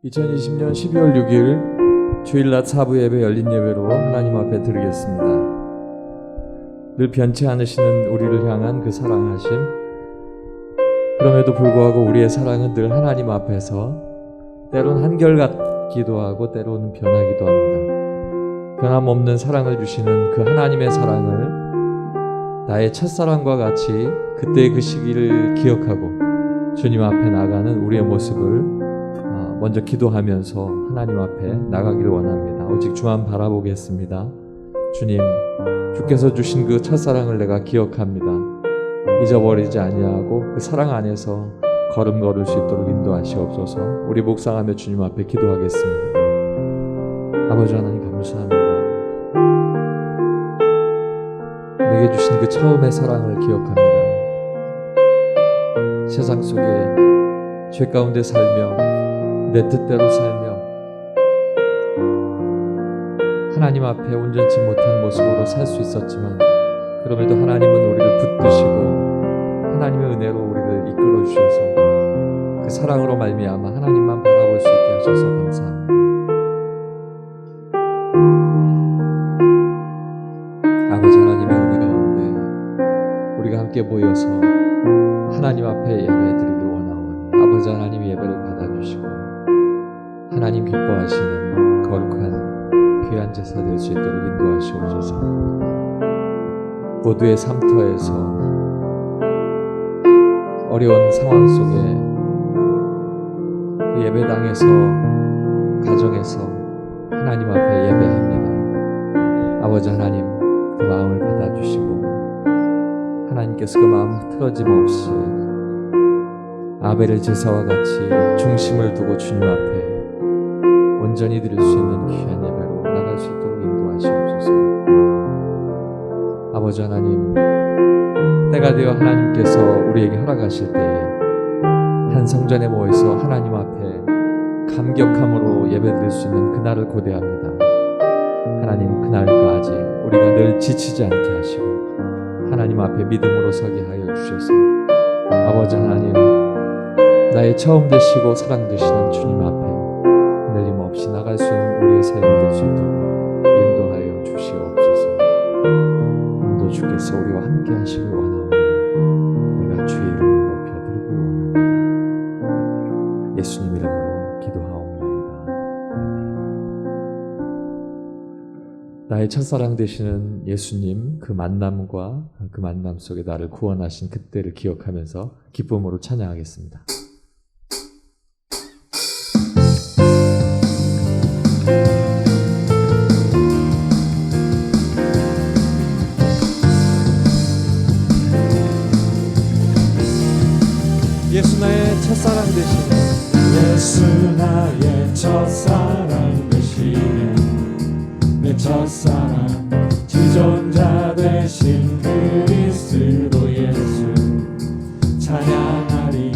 2020년 12월 6일 주일 낮 사부 예배 열린 예배로 하나님 앞에 드리겠습니다. 늘 변치 않으시는 우리를 향한 그 사랑하심, 그럼에도 불구하고 우리의 사랑은 늘 하나님 앞에서 때론 한결같기도 하고 때로는 변하기도 합니다. 변함없는 사랑을 주시는 그 하나님의 사랑을 나의 첫사랑과 같이 그때의 그 시기를 기억하고 주님 앞에 나가는 우리의 모습을 먼저 기도하면서 하나님 앞에 나가기를 원합니다. 오직 주만 바라보겠습니다. 주님, 주께서 주신 그 첫사랑을 내가 기억합니다. 잊어버리지 아니하고 그 사랑 안에서 걸음 걸을 수 있도록 인도하시옵소서. 우리 묵상하며 주님 앞에 기도하겠습니다. 아버지 하나님 감사합니다. 내게 주신 그 처음의 사랑을 기억합니다. 세상 속에 죄 가운데 살며 내 뜻대로 살며 하나님 앞에 온전치 못한 모습으로 살 수 있었지만 그럼에도 하나님은 우리를 붙드시고 하나님의 은혜로 우리를 이끌어 주셔서 그 사랑으로 말미암아 하나님만 바라볼 수 있게 하셔서 감사합니다. 아버지 하나님의 은혜 가운데 우리가 함께 모여서 하나님 앞에 예배드리길 원하오니 아버지 하나님 예배를 받아주시고 하나님 기뻐하시는 거룩한 귀한 제사 될 수 있도록 인도하시옵소서. 모두의 삶터에서 어려운 상황 속에 그 예배당에서 가정에서 하나님 앞에 예배합니다. 아버지 하나님 그 마음을 받아주시고 하나님께서 그 마음 틀어짐 없이 아벨의 제사와 같이 중심을 두고 주님 앞에 온전히 드릴 수 있는 귀한 예배로 나갈 수 있도록 인도하시옵소서. 아버지 하나님, 때가 되어 하나님께서 우리에게 허락하실 때에 한 성전에 모여서 하나님 앞에 감격함으로 예배드릴 수 있는 그날을 고대합니다. 하나님, 그날까지 우리가 늘 지치지 않게 하시고 하나님 앞에 믿음으로 서게 하여 주셔서 아버지 하나님, 나의 처음 되시고 사랑 되시는 주님 앞에 없이 나갈 수 있는 우리의 삶이 될 수 있도록 인도하여 주시옵소서. 오늘도 주께서 우리와 함께 하시길 원하오니 내가 주의 이름을 높여드리길 원합니다. 예수님 이름으로 기도하옵나이다. 아멘. 나의 첫사랑 되시는 예수님, 그 만남과 그 만남 속에 나를 구원하신 그때를 기억하면서 기쁨으로 찬양하겠습니다. 예수 나의 첫사랑 되시네. 예수 나의 첫사랑 되시네. 내 첫사랑 지존자 되신 그리스도 예수 찬양하리.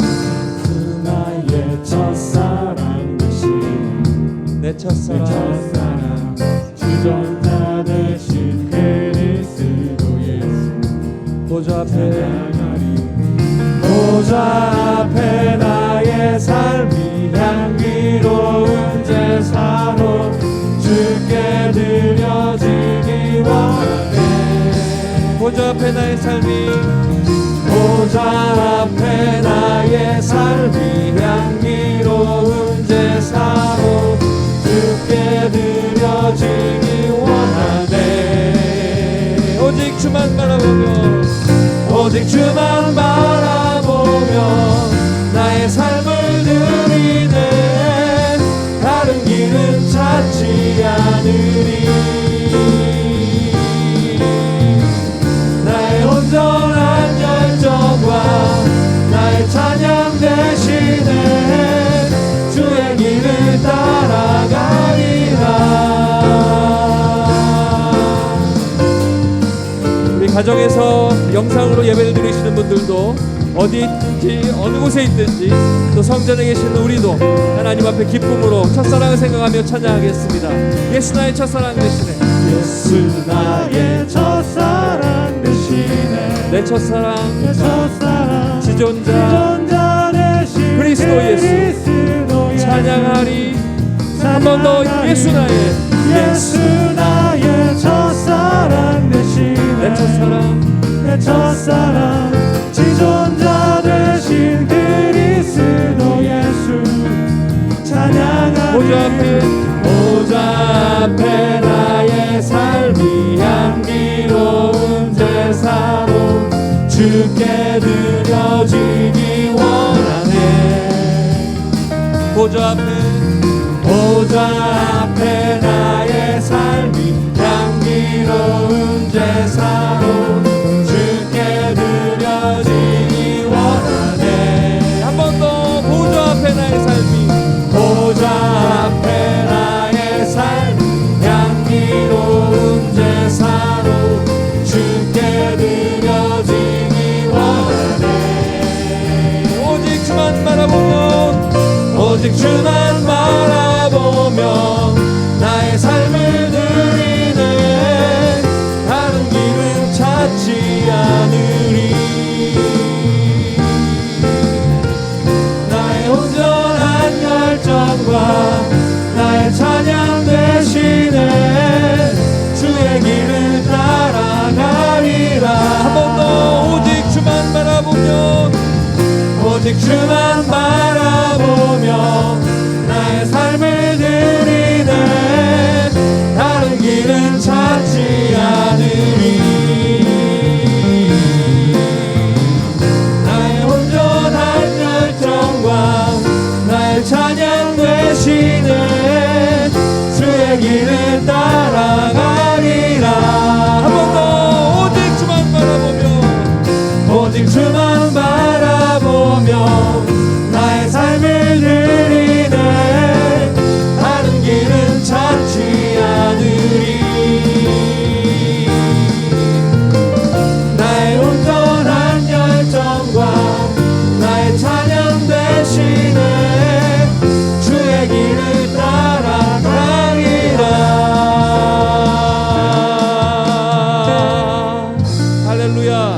예수 나의 첫사랑 되시네. 내 첫사랑 지존자 되신 그리스도 예수 보좌 앞에 찬양하리. 보좌 앞에 나의 삶이 향기로운 제사로 주께 드려지기 원하네. 보좌 앞에 나의 삶이 보좌 앞에 나의 삶이 향기로운 제사로 주께 드려지기 원하네. 오직 주만 바라보며 오직 주만 바라보며 나의 삶을 드리네. 다른 길은 찾지 않으리. 나의 온전한 열정과 나의 찬양 대신에 주의 길을 따라가리라. 가정에서 영상으로 예배를 드리시는 분들도 어디 있든지 어느 곳에 있든지 또 성전에 계시는 우리도 하나님 앞에 기쁨으로 첫사랑을 생각하며 찬양하겠습니다. 예수 나의 첫사랑 되시네. 예수 나의 첫사랑 되시네. 내 첫사랑 지존자 지존자 되신 그리스도 예수 찬양합니다. 더 예수 나의 첫사랑 되시네. 내 첫사랑 내 첫사랑 지존자 되신 그리스도 예수 찬양하네. 보좌 앞에 나의 삶이 향기로운 제사로 주께 드려지기 원하네. 보좌 앞에 나의 삶이 향기로운 제사로 주께 드려지기 원하네. 한 번 더 보좌 앞에 나의 삶이 보좌 앞에 나의 삶이 향기로운 제사로 주께 드려지기 원하네. 오직 주만 바라보며 나의 삶을 누리네. 다른 길은 찾지 않으리. 나의 온전한 열정과 나의 찬양 대신에 주의 길을 따라가리라. 한 번 더 오직 주만 바라보며 나의 삶을 드리네. 다른 길은 찾지 않으리. 나의 온전한 열정과 나의 찬양 대신에 주의 길을 따라가리라. 한 번 더 오직 주만 바라보며 나의 삶을 드리네. 다른 길은 찾지 않으리. 나의 온전한 열정과 나의 찬양 대신에 주의 길을 따라가리라. 할렐루야.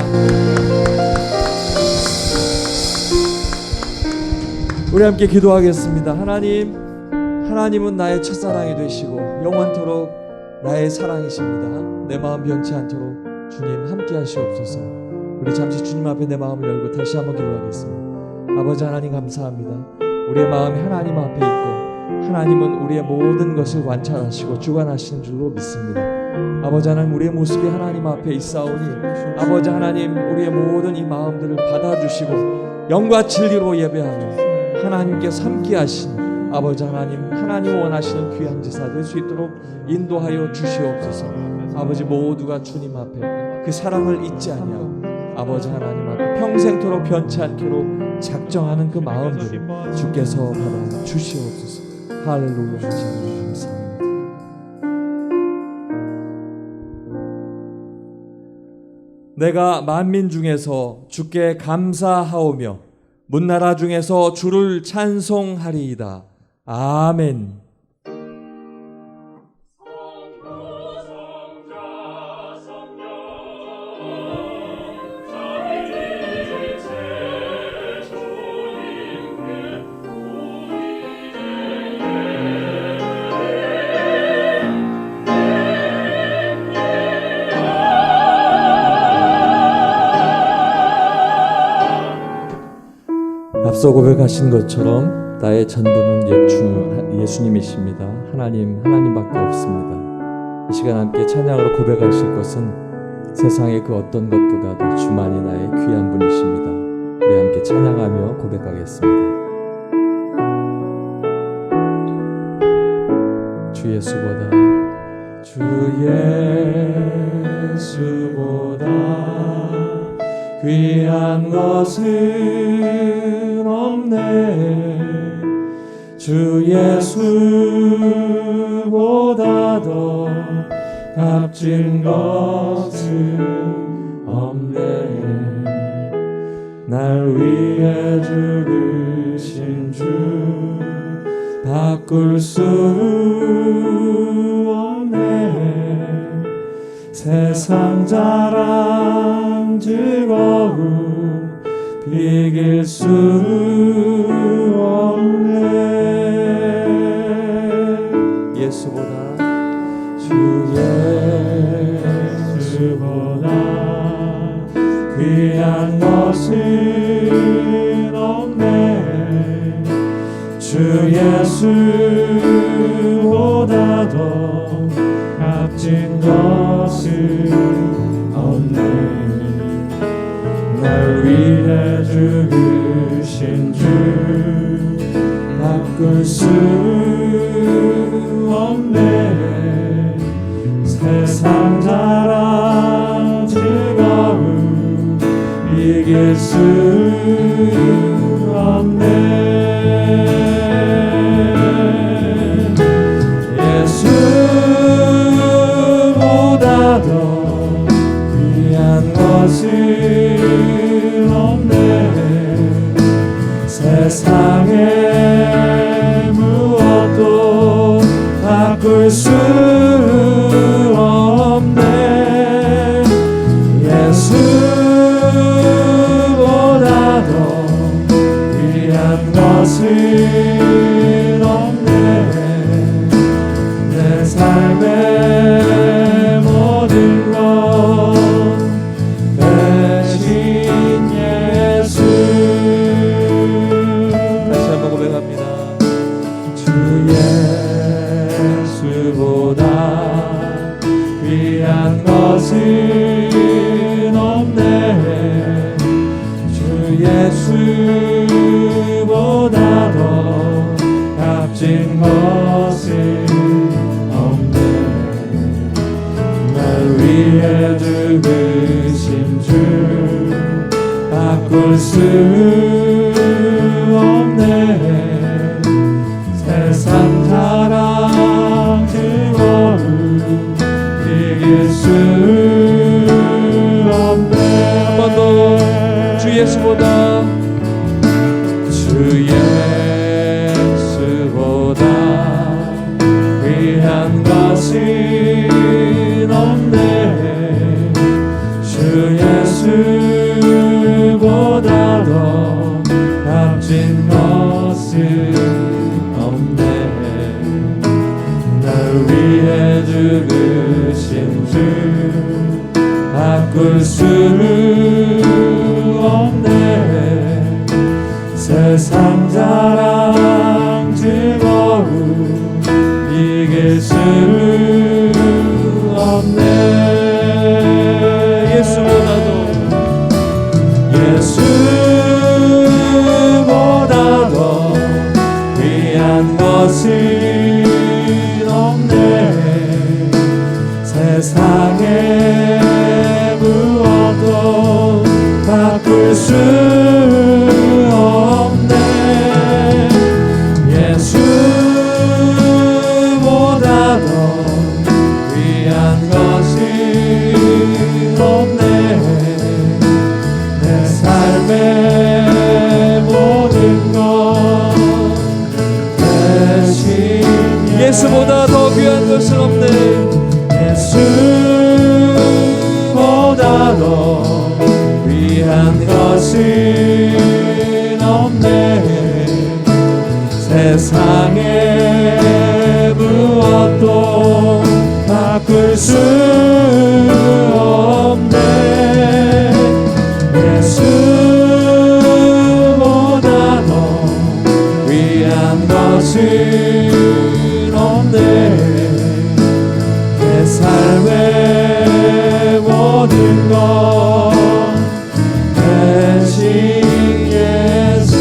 우리 함께 기도하겠습니다. 하나님은 나의 첫사랑이 되시고 영원토록 나의 사랑이십니다. 내 마음 변치 않도록 주님 함께 하시옵소서. 우리 잠시 주님 앞에 내 마음을 열고 다시 한번 기도하겠습니다. 아버지 하나님 감사합니다. 우리의 마음이 하나님 앞에 있고 하나님은 우리의 모든 것을 관찰하시고 주관하시는 줄로 믿습니다. 아버지 하나님, 우리의 모습이 하나님 앞에 있사오니 아버지 하나님, 우리의 모든 이 마음들을 받아주시고 영과 진리로 예배하며 하나님께서 함께하신 아버지 하나님, 하나님 원하시는 귀한 제사 될 수 있도록 인도하여 주시옵소서. 아버지, 모두가 주님 앞에 그 사랑을 잊지 아니하고 아버지 하나님 앞에 평생토록 변치 않기로 작정하는 그 마음들을 주께서 받아 주시옵소서. 할렐루야. 감사합니다. 내가 만민 중에서 주께 감사하오며 문나라 중에서 주를 찬송하리이다. 아멘. 앞서 고백하신 것처럼 나의 전부는 예수님이십니다. 하나님밖에 없습니다. 이 시간 함께 찬양으로 고백하실 것은 세상의 그 어떤 것보다도 주만이 나의 귀한 분이십니다. 우리 함께 찬양하며 고백하겠습니다. 주 예수보다 귀한 것은 없네. 주 예수보다 더 값진 것은 없네. 날 위해 죽으신 주 바꿀 수 없네. 세상 자랑 즐거움 비길 수 없네. 주 예수보다 더 값진 것은 없네. 날 위해 죽으신 주 바꿀 수 없네. 세상 자랑 즐거움 이길 수 없네. 예수보다 더 귀한 것은 없네. 세상에 무엇도 바꿀 수 없네. 예수보다 더 귀한 것은 없네. 내 삶의 모든 것 대신 예수. 다시 한번 고백합니다. 주 예수보다 귀한 것은 없네. 주 예수보다 더 값진 것은 없네. 날 위해 죽으신 주 바꿀 수 없네. 세상 자랑 즐거움 이길 수 없네. 한 번 더 주 예수보다 주 예수보다 귀한 것은 없네. 주 예수보다 더 값진 것은 없네. 날 위해 죽으신 주 바꿀 수 없네. 세상 자랑 즐거움 이길 수 없네. 예수보다 더 귀한 것은 없네. 세상에 무엇도 바꿀 수 없네. 예수보다 더 귀한 것은 없네. 내 삶의 모든 것 대신 예수보다 더 귀한 것은 없네. 예수보다 더 귀한 것은 없네. 세상에 무엇도 바꿀 수 없네. 예수보다 더 귀한 것은 없네. 내 삶의 모든 것 대신 예수.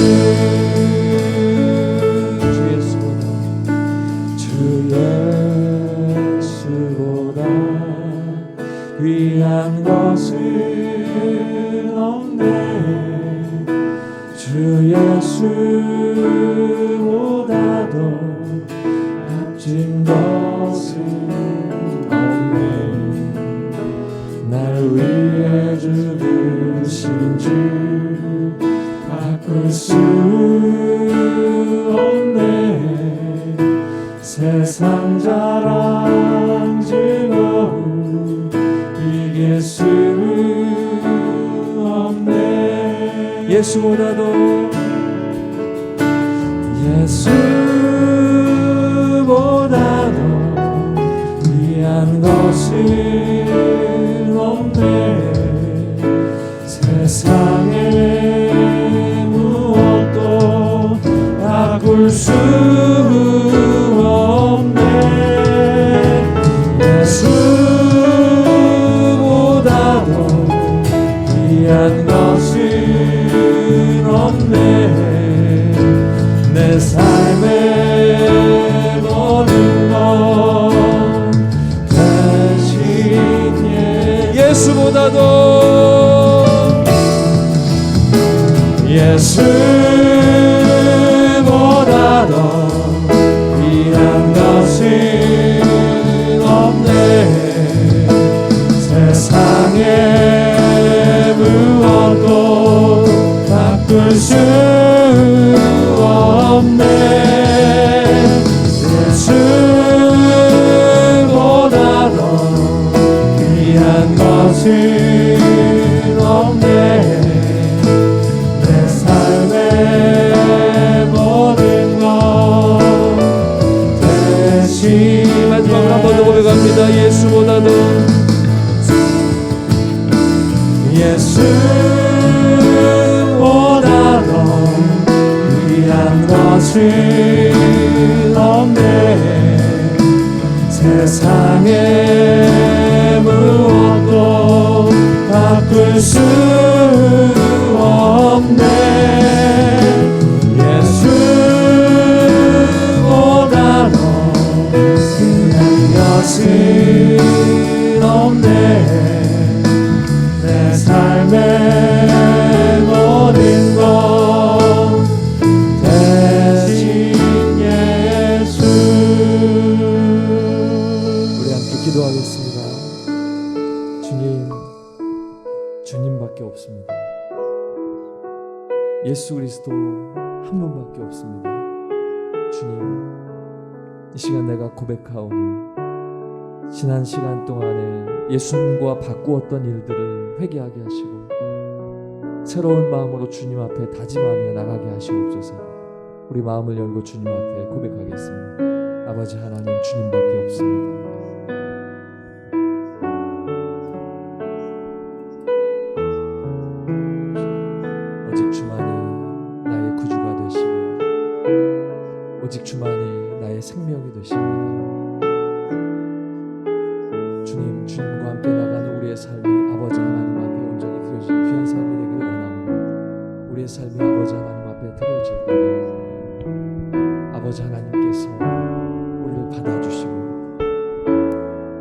주 예수보다 귀한 것은 없네. 주 예수보다 더 값진 것은 없네. 날 위해 죽으신 주 바꿀 수 없네. 세상 자랑 즐거움 이길 수 없네. 예수보다도 예수보다 더 귀한 것은 없네. 세상에 무엇도 바꿀 바꿀 수 없네. 예수보다도 귀한 것은 없네. 내 삶의 모든 것 대신 예수보다도 귀한 것은 없네. 세상에 무엇도 바꿀 수 없네. 예수보다도 귀한 것은 없네. 내 삶의 모든 것 대신 마지막으로 한 번 더 고백합니다. 예수보다도 귀한 것은 없네. 세상에 무엇도 바꿀 수 없네. 예수보다도 귀한 것은 없네. 내 삶의 모든 것 대신 예수. 우리 함께 기도하겠습니다. 주님밖에 없습니다. 예수 그리스도 한 분밖에 없습니다. 주님, 이 시간 내가 고백하오니 지난 시간 동안에 예수님과 바꾸었던 일들을 회개하게 하시고 새로운 마음으로 주님 앞에 다짐하며 나가게 하시옵소서. 우리 마음을 열고 주님 앞에 고백하겠습니다. 아버지 하나님, 주님밖에 없습니다. 오직 주만이 나의 구주가 되시고 오직 주만이 나의 생명이 되십니다. 주님과 함께 나가는 우리의 삶이 아버지 하나님 앞에 온전히 드려지는 귀한 삶이 되기를 원하오니 우리의 삶이 아버지 하나님 앞에 드려질 때 아버지 하나님께서 우리를 받아주시고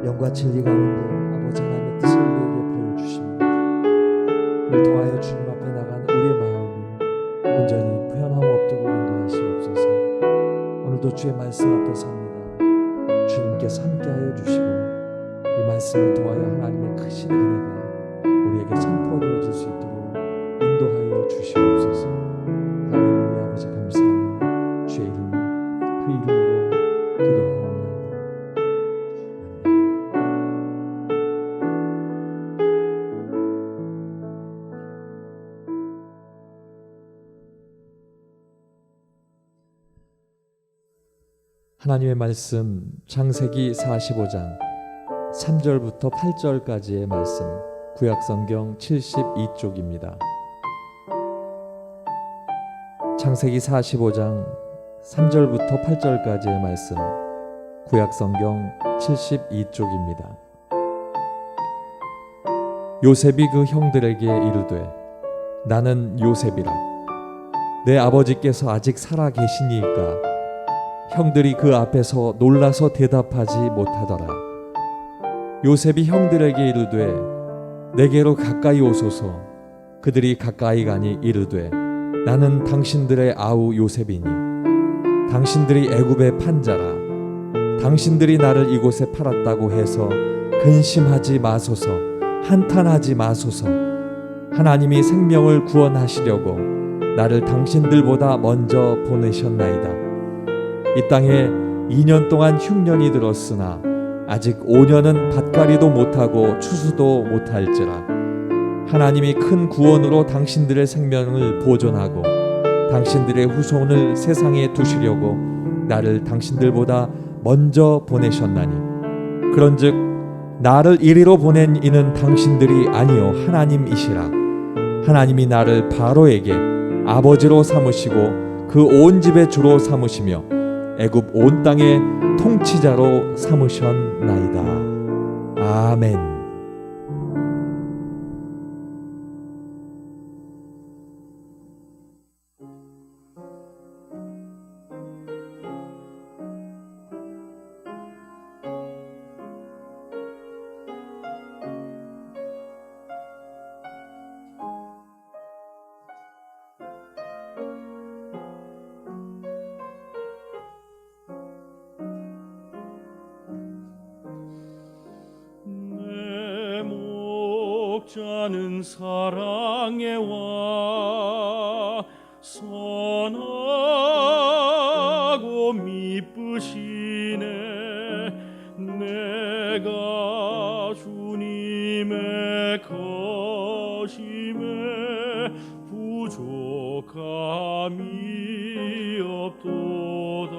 영과 진리 가운데 아버지 하나님의 뜻을 우리에게 보여주십니다. 그를 통하여 주님 앞에 나가는 우리의 마음이 온전히 부연함 없도록 인도하시옵소서. 오늘도 주의 말씀 앞에 섭니다. 주님께서 함께하여 주시고 이 말씀을 통하여 하나님의 크신 은혜가 우리에게 선포되어질 수 있도록 인도하여 주시옵소서. 하나님 아버지 감사합니다. 주의 이름 그 이름으로 기도하옵나이다. 하나님의 말씀 창세기 45장 3절부터 8절까지의 말씀, 구약성경 72쪽입니다. 창세기 45장 3절부터 8절까지의 말씀, 구약성경 72쪽입니다. 요셉이 그 형들에게 이르되 나는 요셉이라. 내 아버지께서 아직 살아 계시니까. 형들이 그 앞에서 놀라서 대답하지 못하더라. 요셉이 형들에게 이르되 내게로 가까이 오소서. 그들이 가까이 가니 이르되 나는 당신들의 아우 요셉이니 당신들이 애굽의 판자라. 당신들이 나를 이곳에 팔았다고 해서 근심하지 마소서. 한탄하지 마소서. 하나님이 생명을 구원하시려고 나를 당신들보다 먼저 보내셨나이다. 이 땅에 2년 동안 흉년이 들었으나 아직 5년은 밭갈이도 못하고 추수도 못할지라. 하나님이 큰 구원으로 당신들의 생명을 보존하고 당신들의 후손을 세상에 두시려고 나를 당신들보다 먼저 보내셨나니 그런즉 나를 이리로 보낸 이는 당신들이 아니요 하나님이시라. 하나님이 나를 바로에게 아버지로 삼으시고 그 온 집의 주로 삼으시며 애굽 온 땅의 통치자로 삼으셨나이다. 아멘. 목자는 사랑의 와 선하고 미쁘시네. 내가 주님의 거심에 부족함이 없도다.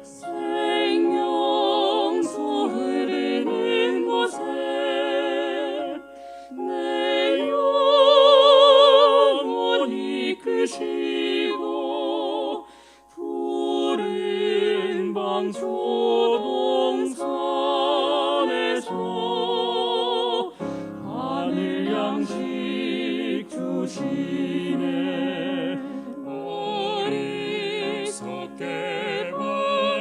생명수 흐르는 곳에 내 영혼이 크시고 푸른 방초동산에서 하늘 양식 주시네. 어리석게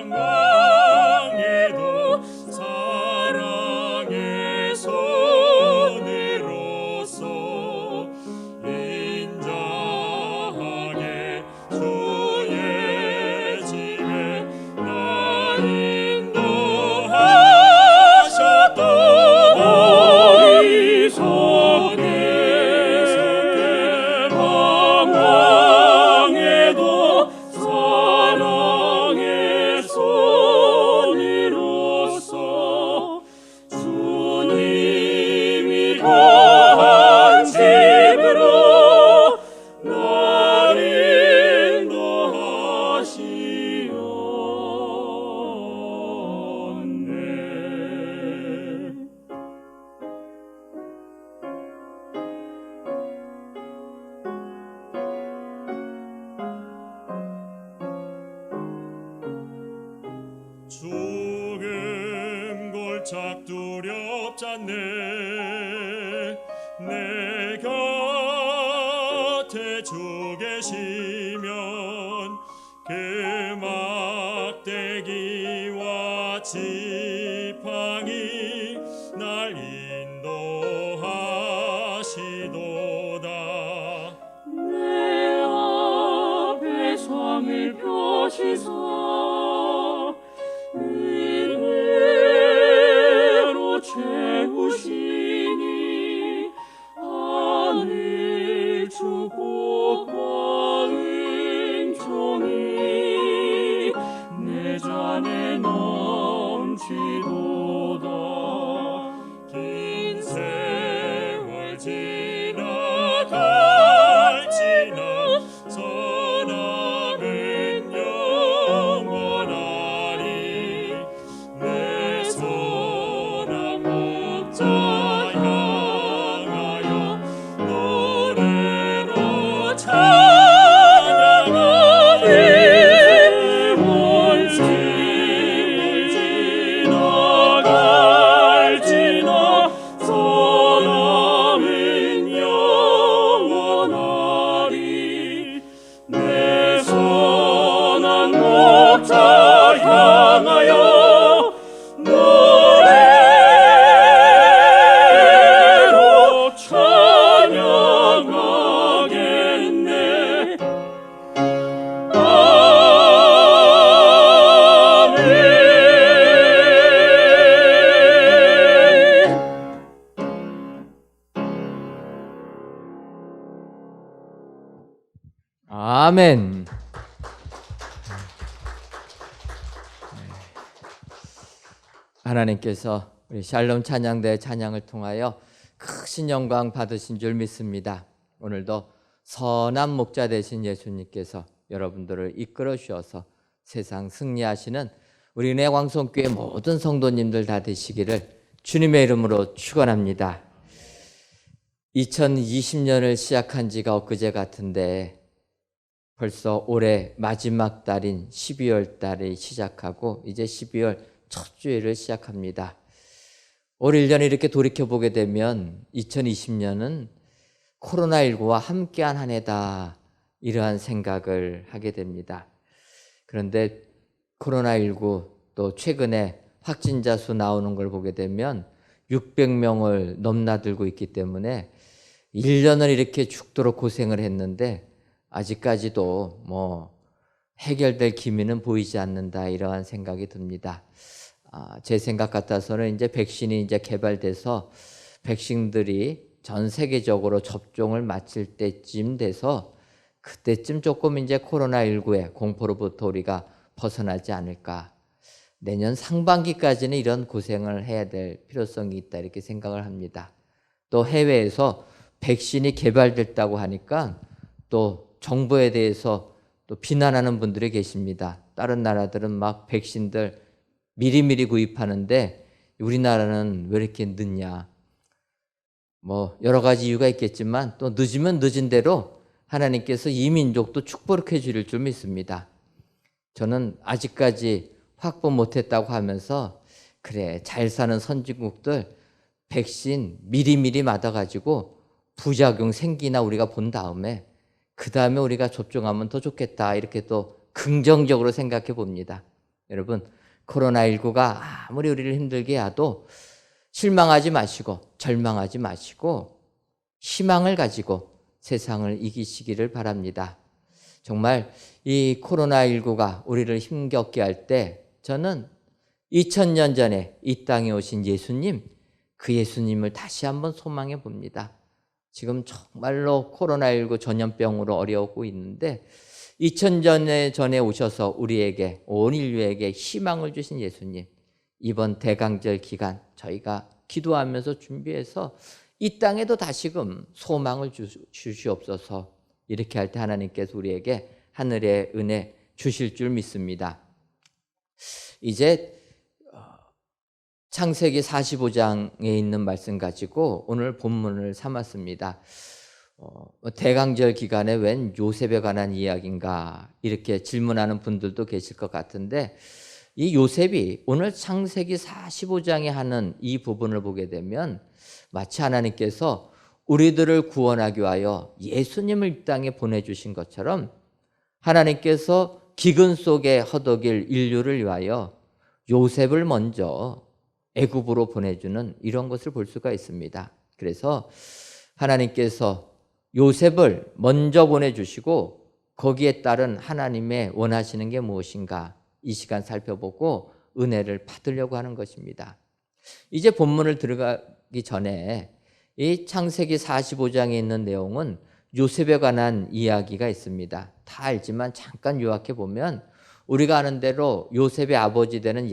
방황해도 사랑의 손으로서 인자하게 주의 집에 나 인도하셨던 어리석게 방황해도 사랑의 손으로서 주님이 거한 집으로 날 인도하시었네. 죽음 골짝 두렵잖네. 내 곁에 주 계시면 그 막대기와 지팡이 날 인도하시도다. 내 앞에 성을 펴시사 은혜로 채우시니 하늘 축복과 은총이 내 잔에 넘치도다. 긴 세월 지나갈지나 선함은 영원하리. 내 선한 목자 향하여 노래로 찬양하리. 지나갈지나 선함은 영원하리. 내 선한 목자 향하여 노래로 찬양하겠네. 아멘. 하나님께서 우리 샬롬 찬양대 찬양을 통하여 크신 영광 받으신 줄 믿습니다. 오늘도 선한 목자 되신 예수님께서 여러분들을 이끌어 주셔서 세상 승리하시는 우리 은혜 광성교회 모든 성도님들 다 되시기를 주님의 이름으로 축원합니다. 2020년을 시작한 지가 엊그제 같은데 벌써 올해 마지막 달인 12월 달이 시작하고 이제 12월 첫 주일을 시작합니다. 올 1년 이렇게 돌이켜보게 되면 2020년은 코로나19와 함께한 한 해다, 이러한 생각을 하게 됩니다. 그런데 코로나19 또 최근에 확진자 수 나오는 걸 보게 되면 600명을 넘나들고 있기 때문에 1년을 이렇게 죽도록 고생을 했는데 아직까지도 해결될 기미는 보이지 않는다, 이러한 생각이 듭니다. 제 생각 같아서는 이제 백신이 이제 개발돼서 백신들이 전 세계적으로 접종을 마칠 때쯤 돼서 그때쯤 조금 이제 코로나19의 공포로부터 우리가 벗어나지 않을까. 내년 상반기까지는 이런 고생을 해야 될 필요성이 있다, 이렇게 생각을 합니다. 또 해외에서 백신이 개발됐다고 하니까 또 정부에 대해서 또 비난하는 분들이 계십니다. 다른 나라들은 막 백신들 미리미리 구입하는데 우리나라는 왜 이렇게 늦냐. 여러 가지 이유가 있겠지만 또 늦으면 늦은 대로 하나님께서 이 민족도 축복해 주실 줄 믿습니다. 저는 아직까지 확보 못했다고 하면서 그래, 잘 사는 선진국들 백신 미리미리 맞아가지고 부작용 생기나 우리가 본 다음에 그 다음에 우리가 접종하면 더 좋겠다, 이렇게 또 긍정적으로 생각해 봅니다. 여러분, 코로나19가 아무리 우리를 힘들게 해도 실망하지 마시고 절망하지 마시고 희망을 가지고 세상을 이기시기를 바랍니다. 정말 이 코로나19가 우리를 힘겹게 할 때 저는 2000년 전에 이 땅에 오신 예수님, 그 예수님을 다시 한번 소망해 봅니다. 지금 정말로 코로나19 전염병으로 어려우고 있는데 2000년 전에 오셔서 우리에게, 온 인류에게 희망을 주신 예수님, 이번 대강절 기간 저희가 기도하면서 준비해서 이 땅에도 다시금 소망을 주시옵소서. 이렇게 할 때 하나님께서 우리에게 하늘의 은혜 주실 줄 믿습니다. 이제 창세기 45장에 있는 말씀 가지고 오늘 본문을 삼았습니다. 대강절 기간에 웬 요셉에 관한 이야기인가, 이렇게 질문하는 분들도 계실 것 같은데, 이 요셉이 오늘 창세기 45장에 하는 이 부분을 보게 되면 마치 하나님께서 우리들을 구원하기 위하여 예수님을 이 땅에 보내주신 것처럼 하나님께서 기근 속에 허덕일 인류를 위하여 요셉을 먼저 애굽으로 보내주는 이런 것을 볼 수가 있습니다. 그래서 하나님께서 요셉을 먼저 보내주시고 거기에 따른 하나님의 원하시는 게 무엇인가, 이 시간 살펴보고 은혜를 받으려고 하는 것입니다. 이제 본문을 들어가기 전에 이 창세기 45장에 있는 내용은 요셉에 관한 이야기가 있습니다. 다 알지만 잠깐 요약해 보면 우리가 아는 대로 요셉의 아버지 되는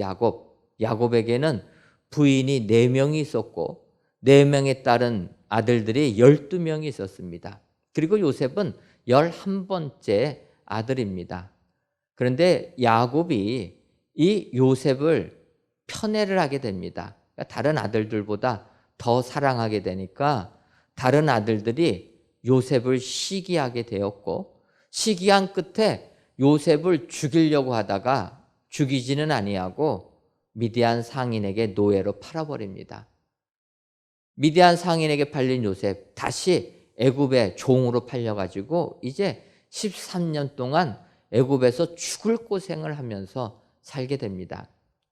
야곱에게는 부인이 4명이 있었고 4명에 따른 아들들이 12명이 있었습니다. 그리고 요셉은 11번째 아들입니다. 그런데 야곱이 이 요셉을 편애를 하게 됩니다. 그러니까 다른 아들들보다 더 사랑하게 되니까 다른 아들들이 요셉을 시기하게 되었고, 시기한 끝에 요셉을 죽이려고 하다가 죽이지는 아니하고 미디안 상인에게 노예로 팔아버립니다. 미디안 상인에게 팔린 요셉 다시 애굽의 종으로 팔려가지고 이제 13년 동안 애굽에서 죽을 고생을 하면서 살게 됩니다.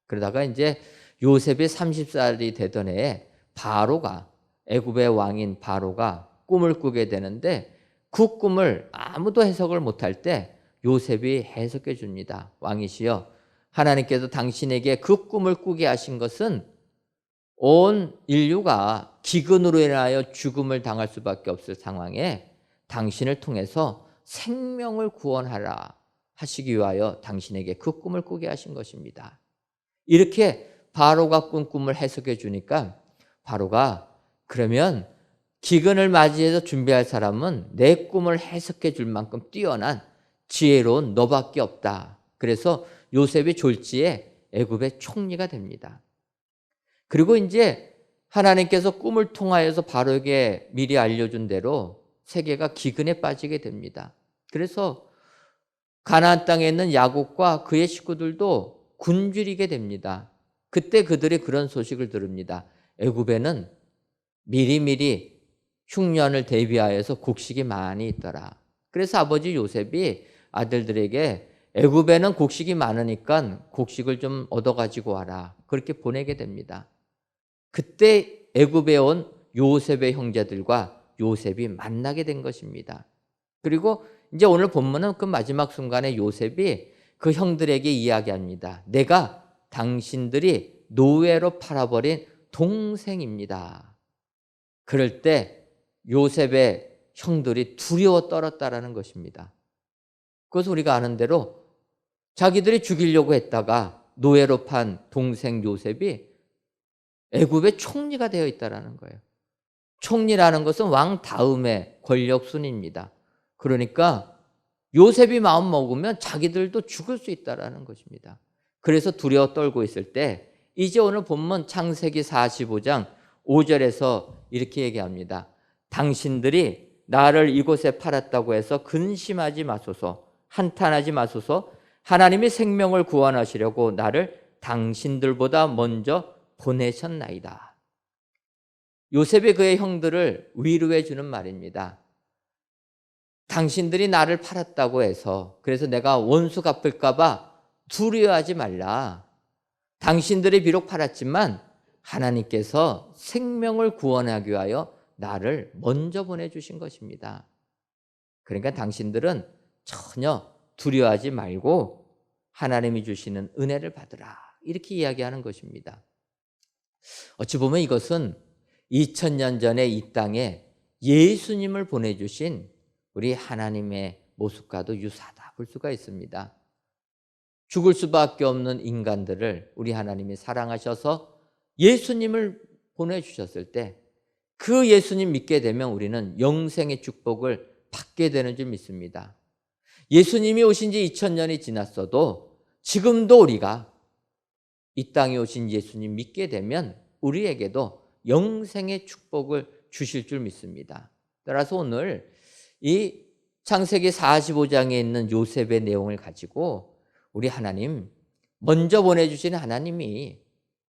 그러다가 이제 요셉이 30살이 되던 해에 바로가, 애굽의 왕인 바로가 꿈을 꾸게 되는데 그 꿈을 아무도 해석을 못할 때 요셉이 해석해 줍니다. 왕이시여, 하나님께서 당신에게 그 꿈을 꾸게 하신 것은 온 인류가 기근으로 인하여 죽음을 당할 수밖에 없을 상황에 당신을 통해서 생명을 구원하라 하시기 위하여 당신에게 그 꿈을 꾸게 하신 것입니다. 이렇게 바로가 꾼 꿈을 해석해 주니까 바로가, 그러면 기근을 맞이해서 준비할 사람은 내 꿈을 해석해 줄 만큼 뛰어난 지혜로운 너밖에 없다. 그래서 요셉이 졸지에 애굽의 총리가 됩니다. 그리고 이제 하나님께서 꿈을 통하여서 바로에게 미리 알려준 대로 세계가 기근에 빠지게 됩니다. 그래서 가나안 땅에 있는 야곱과 그의 식구들도 굶주리게 됩니다. 그때 그들이 그런 소식을 들읍니다. 애굽에는 미리미리 흉년을 대비하여서 곡식이 많이 있더라. 그래서 아버지 요셉이 아들들에게 애굽에는 곡식이 많으니까 곡식을 좀 얻어가지고 와라. 그렇게 보내게 됩니다. 그때 애굽에 온 요셉의 형제들과 요셉이 만나게 된 것입니다. 그리고 이제 오늘 본문은 그 마지막 순간에 요셉이 그 형들에게 이야기합니다. 내가 당신들이 노예로 팔아버린 동생입니다. 그럴 때 요셉의 형들이 두려워 떨었다라는 것입니다. 그것은 우리가 아는 대로 자기들이 죽이려고 했다가 노예로 판 동생 요셉이 애굽의 총리가 되어 있다라는 거예요. 총리라는 것은 왕 다음의 권력 순입니다. 그러니까 요셉이 마음 먹으면 자기들도 죽을 수 있다라는 것입니다. 그래서 두려워 떨고 있을 때 이제 오늘 본문 창세기 45장 5절에서 이렇게 얘기합니다. 당신들이 나를 이곳에 팔았다고 해서 근심하지 마소서, 한탄하지 마소서. 하나님이 생명을 구원하시려고 나를 당신들보다 먼저 보내셨나이다. 요셉이 그의 형들을 위로해 주는 말입니다. 당신들이 나를 팔았다고 해서 그래서 내가 원수 갚을까 봐 두려워하지 말라. 당신들이 비록 팔았지만 하나님께서 생명을 구원하기 위하여 나를 먼저 보내주신 것입니다. 그러니까 당신들은 전혀 두려워하지 말고 하나님이 주시는 은혜를 받으라. 이렇게 이야기하는 것입니다. 어찌 보면 이것은 2000년 전에 이 땅에 예수님을 보내주신 우리 하나님의 모습과도 유사하다 볼 수가 있습니다. 죽을 수밖에 없는 인간들을 우리 하나님이 사랑하셔서 예수님을 보내주셨을 때 그 예수님 믿게 되면 우리는 영생의 축복을 받게 되는 줄 믿습니다. 예수님이 오신 지 2000년이 지났어도 지금도 우리가 이 땅에 오신 예수님 믿게 되면 우리에게도 영생의 축복을 주실 줄 믿습니다. 따라서 오늘 이 창세기 45장에 있는 요셉의 내용을 가지고 우리 하나님, 먼저 보내주신 하나님이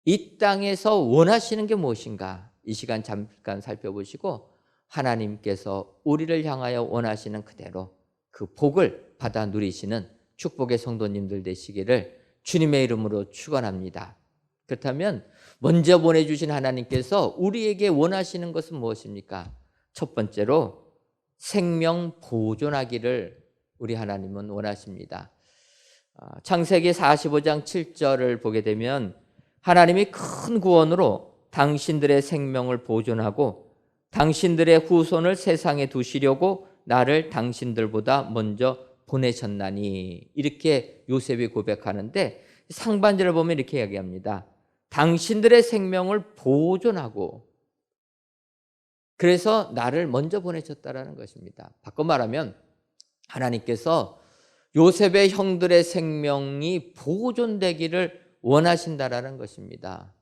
이 땅에서 원하시는 게 무엇인가 이 시간 잠깐 살펴보시고 하나님께서 우리를 향하여 원하시는 그대로 그 복을 받아 누리시는 축복의 성도님들 되시기를 주님의 이름으로 축원합니다. 그렇다면 먼저 보내주신 하나님께서 우리에게 원하시는 것은 무엇입니까? 첫 번째로 생명 보존하기를 우리 하나님은 원하십니다. 창세기 45장 7절을 보게 되면 하나님이 큰 구원으로 당신들의 생명을 보존하고 당신들의 후손을 세상에 두시려고 나를 당신들보다 먼저 보내셨나니 이렇게 요셉이 고백하는데 상반절을 보면 이렇게 이야기합니다. 당신들의 생명을 보존하고 그래서 나를 먼저 보내셨다라는 것입니다. 바꿔 말하면 하나님께서 요셉의 형들의 생명이 보존되기를 원하신다라는 것입니다.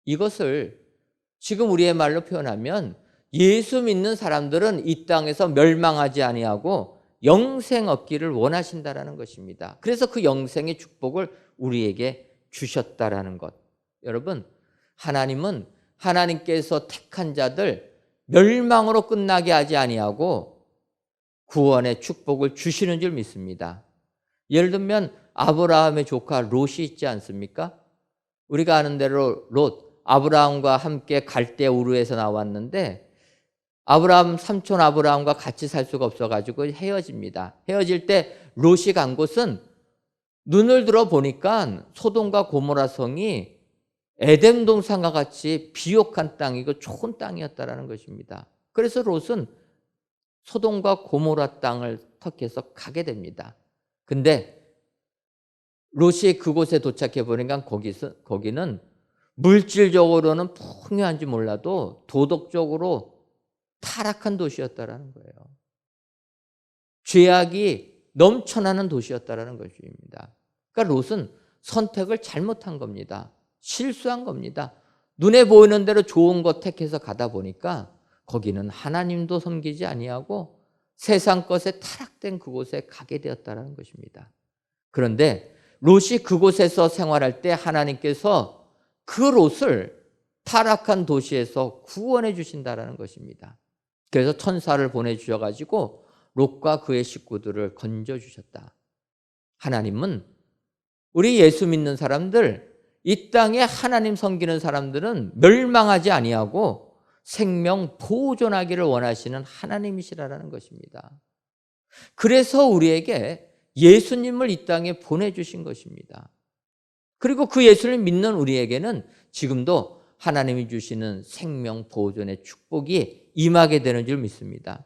이것을 지금 우리의 말로 표현하면 예수 믿는 사람들은 이 땅에서 멸망하지 아니하고 영생 얻기를 원하신다라는 것입니다. 그래서 그 영생의 축복을 우리에게 주셨다라는 것. 여러분, 하나님은 하나님께서 택한 자들 멸망으로 끝나게 하지 아니하고 구원의 축복을 주시는 줄 믿습니다. 예를 들면 아브라함의 조카 롯이 있지 않습니까? 우리가 아는 대로 롯, 아브라함과 함께 갈대 우르에서 나왔는데 아브라함 삼촌 아브라함과 같이 살 수가 없어가지고 헤어집니다. 헤어질 때 롯이 간 곳은 눈을 들어 보니까 소돔과 고모라 성이 에덴 동산과 같이 비옥한 땅이고 좋은 땅이었다라는 것입니다. 그래서 롯은 소돔과 고모라 땅을 택해서 가게 됩니다. 근데 롯이 그곳에 도착해 보니까 거기는 물질적으로는 풍요한지 몰라도 도덕적으로 타락한 도시였다라는 거예요. 죄악이 넘쳐나는 도시였다라는 것입니다. 그러니까 롯은 선택을 잘못한 겁니다. 실수한 겁니다. 눈에 보이는 대로 좋은 것 택해서 가다 보니까 거기는 하나님도 섬기지 아니하고 세상 것에 타락된 그곳에 가게 되었다는 것입니다. 그런데 롯이 그곳에서 생활할 때 하나님께서 그 롯을 타락한 도시에서 구원해 주신다는 것입니다. 그래서 천사를 보내주셔가지고 롯과 그의 식구들을 건져주셨다. 하나님은 우리 예수 믿는 사람들, 이 땅에 하나님 섬기는 사람들은 멸망하지 아니하고 생명 보존하기를 원하시는 하나님이시라는 것입니다. 그래서 우리에게 예수님을 이 땅에 보내주신 것입니다. 그리고 그 예수를 믿는 우리에게는 지금도 하나님이 주시는 생명 보존의 축복이 임하게 되는 줄 믿습니다.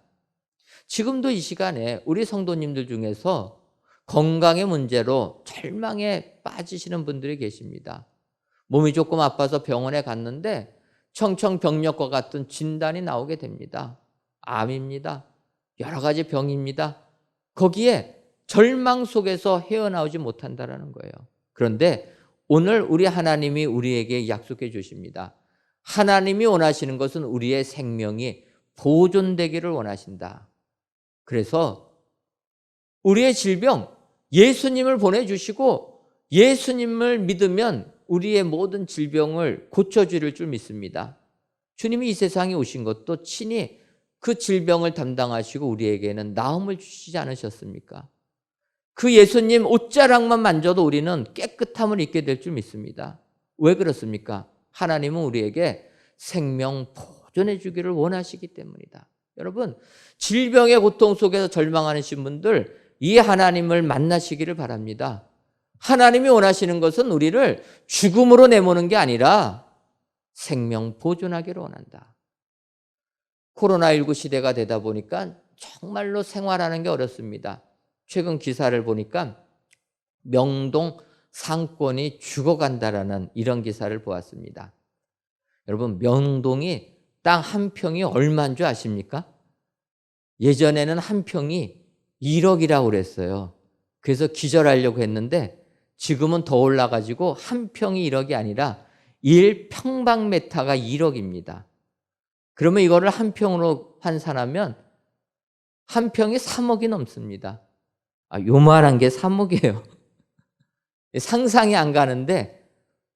지금도 이 시간에 우리 성도님들 중에서 건강의 문제로 절망에 빠지시는 분들이 계십니다. 몸이 조금 아파서 병원에 갔는데 청청병력과 같은 진단이 나오게 됩니다. 암입니다. 여러 가지 병입니다. 거기에 절망 속에서 헤어나오지 못한다는 거예요. 그런데 오늘 우리 하나님이 우리에게 약속해 주십니다. 하나님이 원하시는 것은 우리의 생명이 보존되기를 원하신다. 그래서 우리의 질병, 예수님을 보내주시고 예수님을 믿으면 우리의 모든 질병을 고쳐주실 줄 믿습니다. 주님이 이 세상에 오신 것도 친히 그 질병을 담당하시고 우리에게는 나음을 주시지 않으셨습니까? 그 예수님 옷자락만 만져도 우리는 깨끗함을 입게 될 줄 믿습니다. 왜 그렇습니까? 하나님은 우리에게 생명 보존해 주기를 원하시기 때문이다. 여러분, 질병의 고통 속에서 절망하시는 분들, 이 하나님을 만나시기를 바랍니다. 하나님이 원하시는 것은 우리를 죽음으로 내모는 게 아니라 생명 보존하기를 원한다. 코로나19 시대가 되다 보니까 정말로 생활하는 게 어렵습니다. 최근 기사를 보니까 명동 상권이 죽어간다라는 이런 기사를 보았습니다. 여러분, 명동이 땅 한 평이 얼마인 줄 아십니까? 예전에는 한 평이 1억이라고 그랬어요. 그래서 기절하려고 했는데 지금은 더 올라가지고 한 평이 1억이 아니라 1평방미터가 1억입니다. 그러면 이거를 한 평으로 환산하면 한 평이 3억이 넘습니다. 요만한 게 3억이에요. 상상이 안 가는데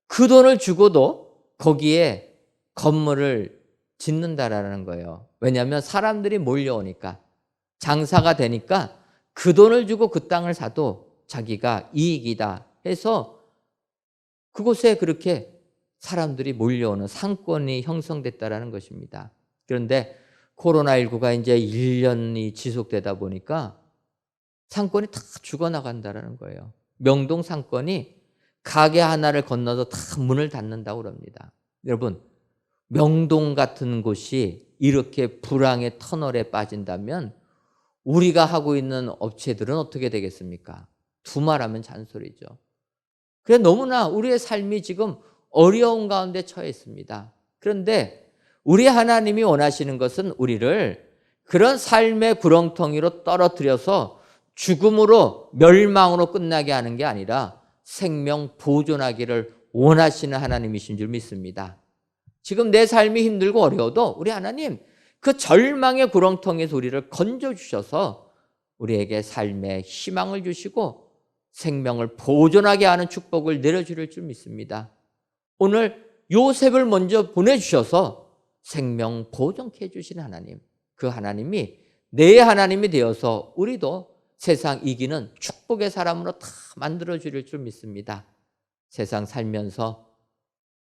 그 돈을 주고도 거기에 건물을 짓는다라는 거예요. 왜냐하면 사람들이 몰려오니까, 장사가 되니까 그 돈을 주고 그 땅을 사도 자기가 이익이다 해서 그곳에 그렇게 사람들이 몰려오는 상권이 형성됐다라는 것입니다. 그런데 코로나19가 이제 1년이 지속되다 보니까 상권이 다 죽어나간다는 거예요. 명동 상권이 가게 하나를 건너서 다 문을 닫는다고 그럽니다. 여러분, 명동 같은 곳이 이렇게 불황의 터널에 빠진다면 우리가 하고 있는 업체들은 어떻게 되겠습니까? 두말하면 잔소리죠. 그래, 너무나 우리의 삶이 지금 어려운 가운데 처해 있습니다. 그런데 우리 하나님이 원하시는 것은 우리를 그런 삶의 구렁텅이로 떨어뜨려서 죽음으로 멸망으로 끝나게 하는 게 아니라 생명 보존하기를 원하시는 하나님이신 줄 믿습니다. 지금 내 삶이 힘들고 어려워도 우리 하나님 그 절망의 구렁텅이에서 우리를 건져주셔서 우리에게 삶의 희망을 주시고 생명을 보존하게 하는 축복을 내려주실 줄 믿습니다. 오늘 요셉을 먼저 보내주셔서 생명 보존케 해주신 하나님, 그 하나님이 내 하나님이 되어서 우리도 세상 이기는 축복의 사람으로 다 만들어 주실 줄 믿습니다. 세상 살면서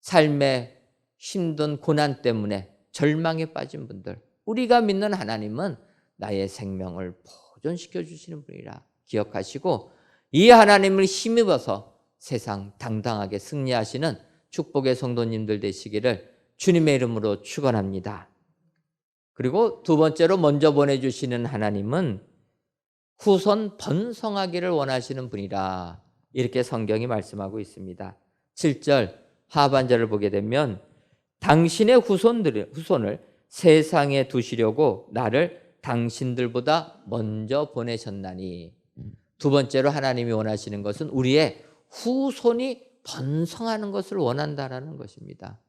삶의 힘든 고난 때문에 절망에 빠진 분들, 우리가 믿는 하나님은 나의 생명을 보존시켜 주시는 분이라 기억하시고 이 하나님을 힘입어서 세상 당당하게 승리하시는 축복의 성도님들 되시기를 주님의 이름으로 축원합니다. 그리고 두 번째로 먼저 보내주시는 하나님은 후손 번성하기를 원하시는 분이라 이렇게 성경이 말씀하고 있습니다. 7절 하반절을 보게 되면 당신의 후손을 세상에 두시려고 나를 당신들보다 먼저 보내셨나니. 두 번째로 하나님이 원하시는 것은 우리의 후손이 번성하는 것을 원한다는 것입니다.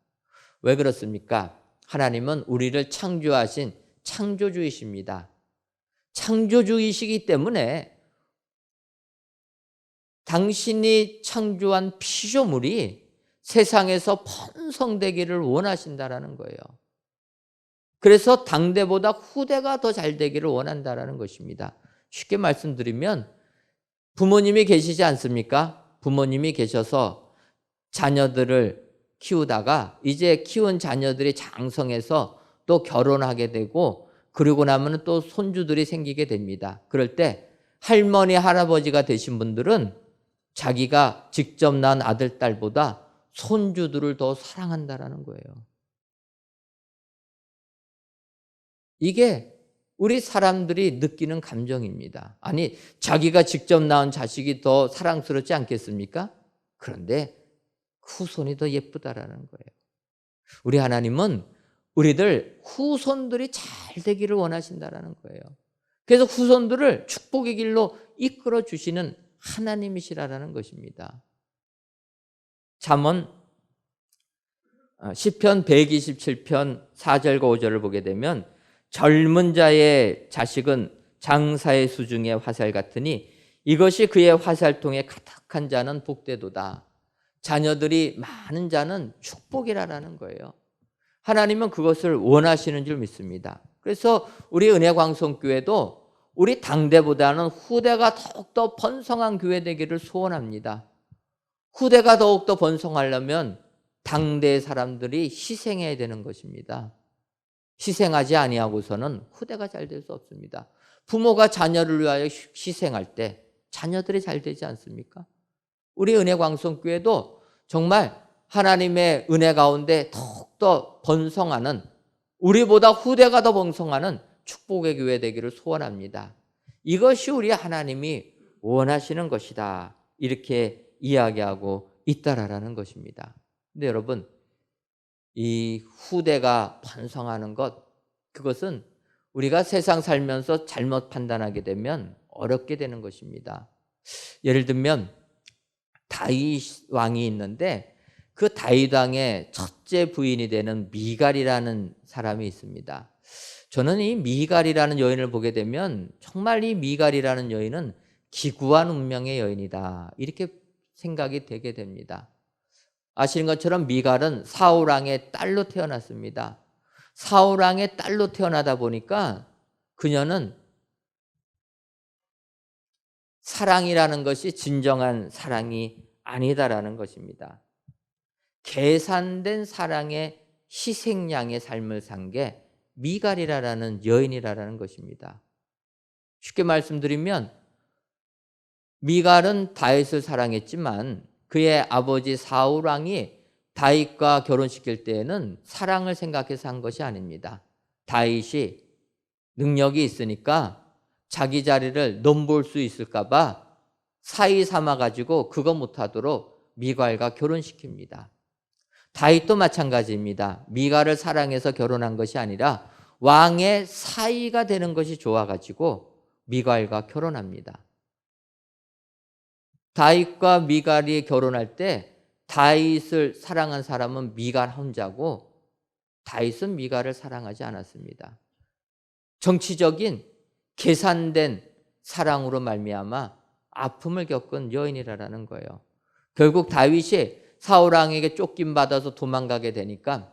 왜 그렇습니까? 하나님은 우리를 창조하신 창조주이십니다. 창조주이시기 때문에 당신이 창조한 피조물이 세상에서 번성되기를 원하신다라는 거예요. 그래서 당대보다 후대가 더 잘 되기를 원한다라는 것입니다. 쉽게 말씀드리면 부모님이 계시지 않습니까? 부모님이 계셔서 자녀들을 키우다가 이제 키운 자녀들이 장성해서 또 결혼하게 되고 그러고 나면 또 손주들이 생기게 됩니다. 그럴 때 할머니, 할아버지가 되신 분들은 자기가 직접 낳은 아들, 딸보다 손주들을 더 사랑한다라는 거예요. 이게 우리 사람들이 느끼는 감정입니다. 아니, 자기가 직접 낳은 자식이 더 사랑스럽지 않겠습니까? 그런데 후손이 더 예쁘다라는 거예요. 우리 하나님은 우리들 후손들이 잘 되기를 원하신다라는 거예요. 그래서 후손들을 축복의 길로 이끌어 주시는 하나님이시라는 것입니다. 잠언 시편 127편 4절과 5절을 보게 되면 젊은 자의 자식은 장사의 수중에 화살 같으니 이것이 그의 화살통에 가득한 자는 복되도다. 자녀들이 많은 자는 축복이라는 거예요. 하나님은 그것을 원하시는 줄 믿습니다. 그래서 우리 은혜광성교회도 우리 당대보다는 후대가 더욱더 번성한 교회 되기를 소원합니다. 후대가 더욱더 번성하려면 당대의 사람들이 희생해야 되는 것입니다. 희생하지 아니하고서는 후대가 잘 될 수 없습니다. 부모가 자녀를 위하여 희생할 때 자녀들이 잘 되지 않습니까? 우리 은혜광성교회도 정말 하나님의 은혜 가운데 더욱더 번성하는, 우리보다 후대가 더 번성하는 축복의 교회 되기를 소원합니다. 이것이 우리 하나님이 원하시는 것이다. 이렇게 이야기하고 있다라는 것입니다. 근데 여러분, 이 후대가 번성하는 것, 그것은 우리가 세상 살면서 잘못 판단하게 되면 어렵게 되는 것입니다. 예를 들면 다윗 왕이 있는데 그 다윗 왕의 첫째 부인이 되는 미갈이라는 사람이 있습니다. 저는 이 미갈이라는 여인을 보게 되면 정말 이 미갈이라는 여인은 기구한 운명의 여인이다, 이렇게 생각이 되게 됩니다. 아시는 것처럼 미갈은 사울 왕의 딸로 태어났습니다. 사울 왕의 딸로 태어나다 보니까 그녀는 사랑이라는 것이 진정한 사랑이 아니다라는 것입니다. 계산된 사랑의 희생양의 삶을 산 게 미갈이라는 여인이라는 것입니다. 쉽게 말씀드리면 미갈은 다윗을 사랑했지만 그의 아버지 사울 왕이 다윗과 결혼시킬 때에는 사랑을 생각해서 한 것이 아닙니다. 다윗이 능력이 있으니까 자기 자리를 넘볼 수 있을까 봐 사위 삼아가지고 그거 못하도록 미갈과 결혼시킵니다. 다윗도 마찬가지입니다. 미갈을 사랑해서 결혼한 것이 아니라 왕의 사위가 되는 것이 좋아가지고 미갈과 결혼합니다. 다윗과 미갈이 결혼할 때 다윗을 사랑한 사람은 미갈 혼자고 다윗은 미갈을 사랑하지 않았습니다. 정치적인 계산된 사랑으로 말미암아 아픔을 겪은 여인이라는 거예요. 결국 다윗이 사울 왕에게 쫓김받아서 도망가게 되니까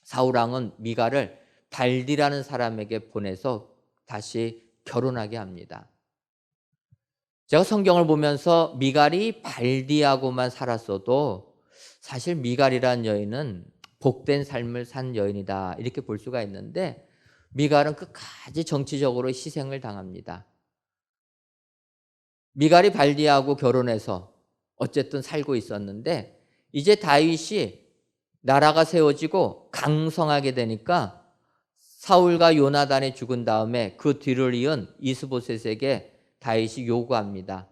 사울 왕은 미갈을 발디라는 사람에게 보내서 다시 결혼하게 합니다. 제가 성경을 보면서 미갈이 발디하고만 살았어도 사실 미갈이라는 여인은 복된 삶을 산 여인이다, 이렇게 볼 수가 있는데 미갈은 끝까지 정치적으로 희생을 당합니다. 미갈이 발디하고 결혼해서 어쨌든 살고 있었는데 이제 다윗이 나라가 세워지고 강성하게 되니까 사울과 요나단이 죽은 다음에 그 뒤를 이은 이스보셋에게 다윗이 요구합니다.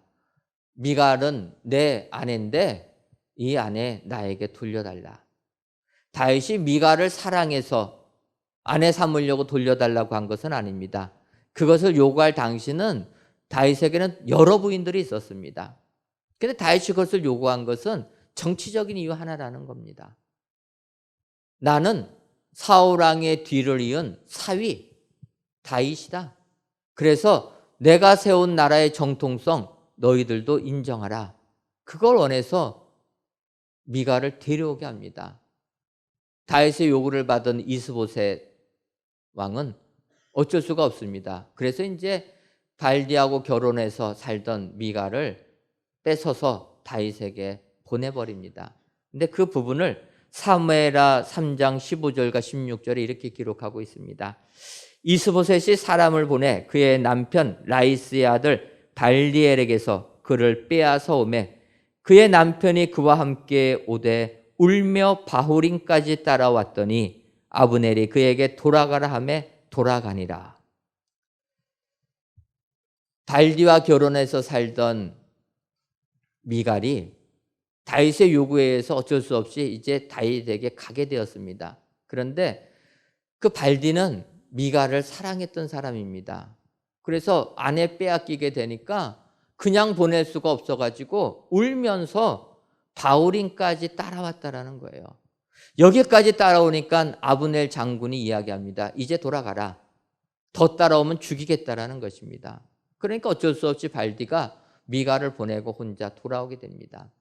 미갈은 내 아내인데 이 아내 나에게 돌려달라. 다윗이 미갈을 사랑해서 아내 삼으려고 돌려달라고 한 것은 아닙니다. 그것을 요구할 당시는 다윗에게는 여러 부인들이 있었습니다. 그런데 다윗이 그것을 요구한 것은 정치적인 이유 하나라는 겁니다. 나는 사울 왕의 뒤를 이은 사위 다윗이다. 그래서 내가 세운 나라의 정통성 너희들도 인정하라. 그걸 원해서 미갈을 데려오게 합니다. 다윗의 요구를 받은 이스보셋 왕은 어쩔 수가 없습니다. 그래서 이제 발디하고 결혼해서 살던 미갈을 뺏어서 다윗에게 보내버립니다. 근데 그 부분을 사무엘하 3장 15절과 16절에 이렇게 기록하고 있습니다. 이스보셋이 사람을 보내 그의 남편 라이스의 아들 발디엘에게서 그를 빼앗아 오매 그의 남편이 그와 함께 오되 울며 바후림까지 따라왔더니 아브넬이 그에게 돌아가라 하매 돌아가니라. 발디와 결혼해서 살던 미갈이 다윗의 요구에 의해서 어쩔 수 없이 이제 다윗에게 가게 되었습니다. 그런데 그 발디는 미갈을 사랑했던 사람입니다. 그래서 아내 빼앗기게 되니까 그냥 보낼 수가 없어가지고 울면서 바후림까지 따라왔다라는 거예요. 여기까지 따라오니까 아브넬 장군이 이야기합니다. 이제 돌아가라. 더 따라오면 죽이겠다라는 것입니다. 그러니까 어쩔 수 없이 발디가 미갈을 보내고 혼자 돌아오게 됩니다.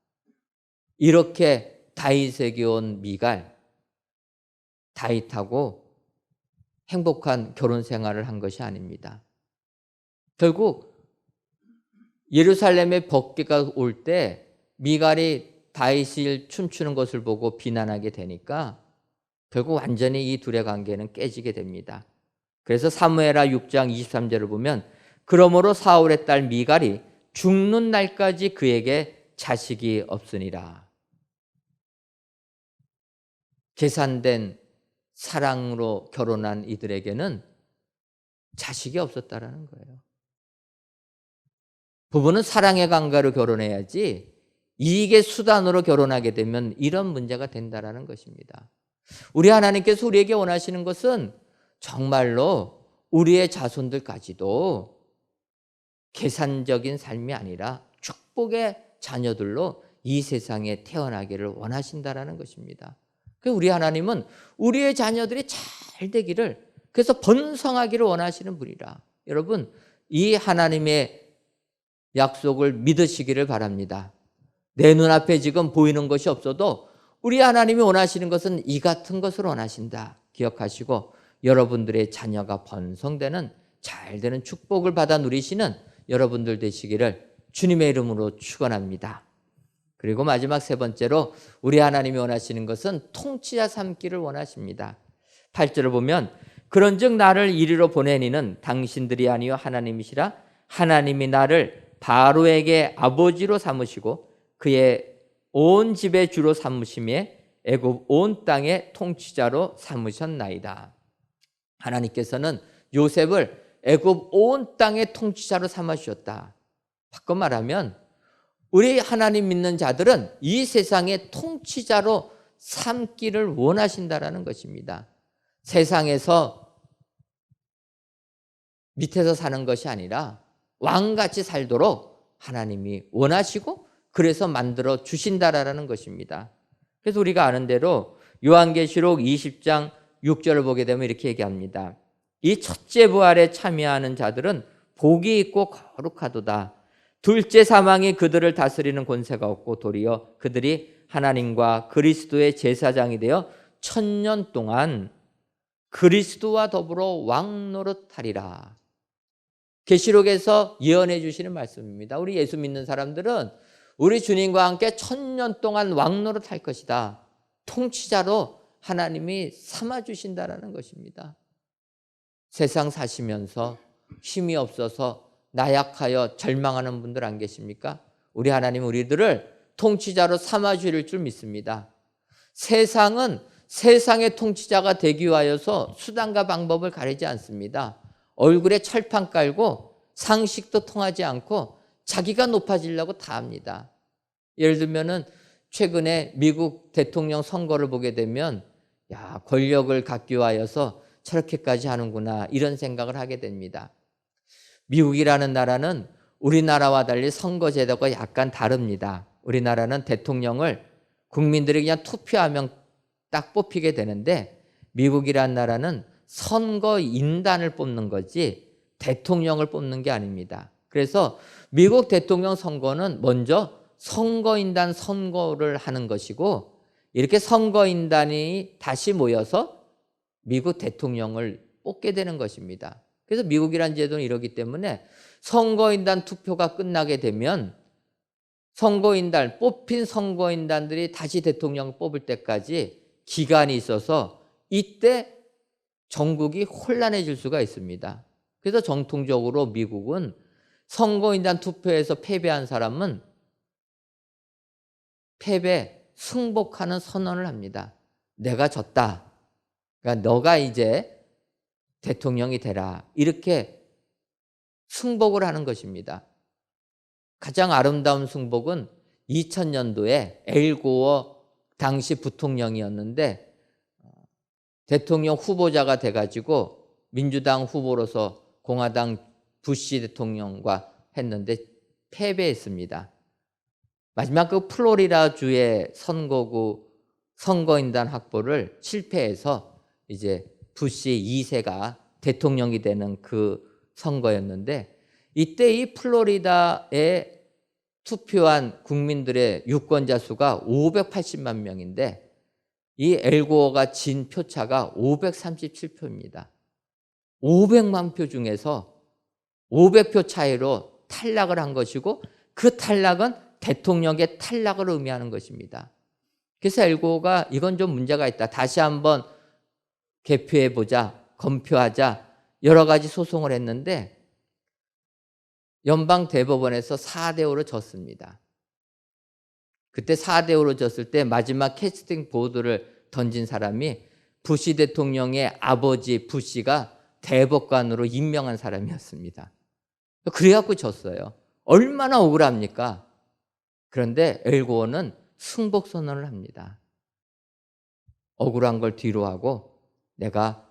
이렇게 다윗에게 온 미갈, 다윗하고 행복한 결혼 생활을 한 것이 아닙니다. 결국 예루살렘에 번개가 올 때 미갈이 다윗을 춤추는 것을 보고 비난하게 되니까 결국 완전히 이 둘의 관계는 깨지게 됩니다. 그래서 사무엘하 6장 23절을 보면 그러므로 사울의 딸 미갈이 죽는 날까지 그에게 자식이 없으니라. 계산된 사랑으로 결혼한 이들에게는 자식이 없었다라는 거예요. 부부는 사랑의 관계로 결혼해야지 이익의 수단으로 결혼하게 되면 이런 문제가 된다라는 것입니다. 우리 하나님께서 우리에게 원하시는 것은 정말로 우리의 자손들까지도 계산적인 삶이 아니라 축복의 자녀들로 이 세상에 태어나기를 원하신다라는 것입니다. 우리 하나님은 우리의 자녀들이 잘 되기를, 그래서 번성하기를 원하시는 분이라. 여러분, 이 하나님의 약속을 믿으시기를 바랍니다. 내 눈앞에 지금 보이는 것이 없어도 우리 하나님이 원하시는 것은 이 같은 것을 원하신다. 기억하시고 여러분들의 자녀가 번성되는 잘되는 축복을 받아 누리시는 여러분들 되시기를 주님의 이름으로 축원합니다. 그리고 마지막 세 번째로 우리 하나님이 원하시는 것은 통치자 삼기를 원하십니다. 8절을 보면 그런즉 나를 이리로 보내니는 당신들이 아니요 하나님이시라. 하나님이 나를 바로에게 아버지로 삼으시고 그의 온 집의 주로 삼으심에 애굽 온 땅의 통치자로 삼으셨나이다. 하나님께서는 요셉을 애굽 온 땅의 통치자로 삼으셨다. 바꿔 말하면 우리 하나님 믿는 자들은 이 세상의 통치자로 삼기를 원하신다라는 것입니다. 세상에서 밑에서 사는 것이 아니라 왕같이 살도록 하나님이 원하시고 그래서 만들어 주신다라는 것입니다. 그래서 우리가 아는 대로 요한계시록 20장 6절을 보게 되면 이렇게 얘기합니다. 이 첫째 부활에 참여하는 자들은 복이 있고 거룩하도다. 둘째 사망이 그들을 다스리는 권세가 없고 도리어 그들이 하나님과 그리스도의 제사장이 되어 1000년 동안 그리스도와 더불어 왕노릇하리라. 계시록에서 예언해 주시는 말씀입니다. 우리 예수 믿는 사람들은 우리 주님과 함께 1000년 동안 왕노릇할 것이다. 통치자로 하나님이 삼아주신다라는 것입니다. 세상 사시면서 힘이 없어서 나약하여 절망하는 분들 안 계십니까? 우리 하나님 우리들을 통치자로 삼아주실 줄 믿습니다. 세상은 세상의 통치자가 되기 위하여서 수단과 방법을 가리지 않습니다. 얼굴에 철판 깔고 상식도 통하지 않고 자기가 높아지려고 다 합니다. 예를 들면은 최근에 미국 대통령 선거를 보게 되면 야, 권력을 갖기 위하여서 저렇게까지 하는구나 이런 생각을 하게 됩니다. 미국이라는 나라는 우리나라와 달리 선거 제도가 약간 다릅니다. 우리나라는 대통령을 국민들이 그냥 투표하면 딱 뽑히게 되는데 미국이라는 나라는 선거인단을 뽑는 거지 대통령을 뽑는 게 아닙니다. 그래서 미국 대통령 선거는 먼저 선거인단 선거를 하는 것이고, 이렇게 선거인단이 다시 모여서 미국 대통령을 뽑게 되는 것입니다. 그래서 미국이란 제도는 이러기 때문에 선거인단 투표가 끝나게 되면 선거인단, 뽑힌 선거인단들이 다시 대통령을 뽑을 때까지 기간이 있어서 이때 전국이 혼란해질 수가 있습니다. 그래서 정통적으로 미국은 선거인단 투표에서 패배한 사람은 승복하는 선언을 합니다. 내가 졌다. 그러니까 너가 이제 대통령이 되라. 이렇게 승복을 하는 것입니다. 가장 아름다운 승복은 2000년도에 엘 고어 당시 부통령이었는데 대통령 후보자가 돼가지고 민주당 후보로서 공화당 부시 대통령과 했는데 패배했습니다. 마지막 그 플로리다주의 선거구 선거인단 확보를 실패해서 이제 부시 2세가 대통령이 되는 그 선거였는데, 이때 이 플로리다에 투표한 국민들의 유권자 수가 580만 명인데 이 엘고어가 진 표차가 537표입니다. 500만 표 중에서 500표 차이로 탈락을 한 것이고, 그 탈락은 대통령의 탈락을 의미하는 것입니다. 그래서 엘고어가 이건 좀 문제가 있다. 다시 한번 개표해보자, 검표하자, 여러 가지 소송을 했는데 연방 대법원에서 4대5로 졌습니다. 그때 4대5로 졌을 때 마지막 캐스팅 보드를 던진 사람이 부시 대통령의 아버지 부시가 대법관으로 임명한 사람이었습니다. 그래갖고 졌어요. 얼마나 억울합니까? 그런데 엘고어는 승복 선언을 합니다. 억울한 걸 뒤로 하고 내가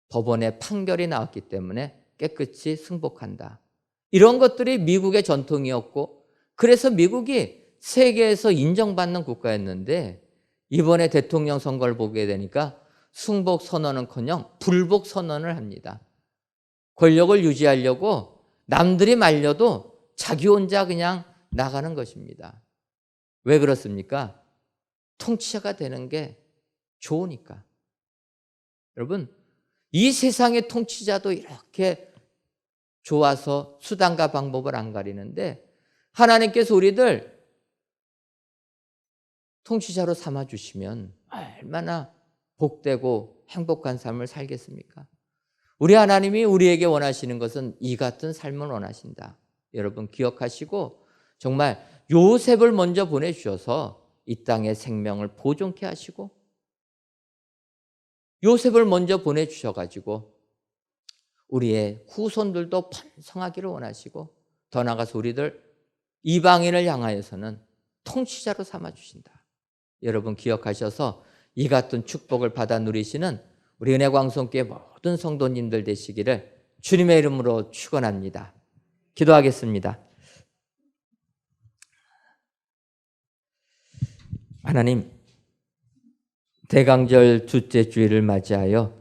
법원에 판결이 나왔기 때문에 깨끗이 승복한다. 이런 것들이 미국의 전통이었고, 그래서 미국이 세계에서 인정받는 국가였는데 이번에 대통령 선거를 보게 되니까 승복 선언은커녕 불복 선언을 합니다. 권력을 유지하려고 남들이 말려도 자기 혼자 그냥 나가는 것입니다. 왜 그렇습니까? 통치자가 되는 게 좋으니까. 여러분, 이 세상의 통치자도 이렇게 좋아서 수단과 방법을 안 가리는데 하나님께서 우리들 통치자로 삼아주시면 얼마나 복되고 행복한 삶을 살겠습니까? 우리 하나님이 우리에게 원하시는 것은 이 같은 삶을 원하신다. 여러분 기억하시고 정말 요셉을 먼저 보내주셔서 이 땅의 생명을 보존케 하시고 요셉을 먼저 보내주셔가지고 우리의 후손들도 번성하기를 원하시고 더 나아가서 우리들 이방인을 향하여서는 통치자로 삼아주신다. 여러분 기억하셔서 이 같은 축복을 받아 누리시는 우리 은혜광성교회 모든 성도님들 되시기를 주님의 이름으로 축원합니다. 기도하겠습니다. 하나님, 대강절 둘째 주일을 맞이하여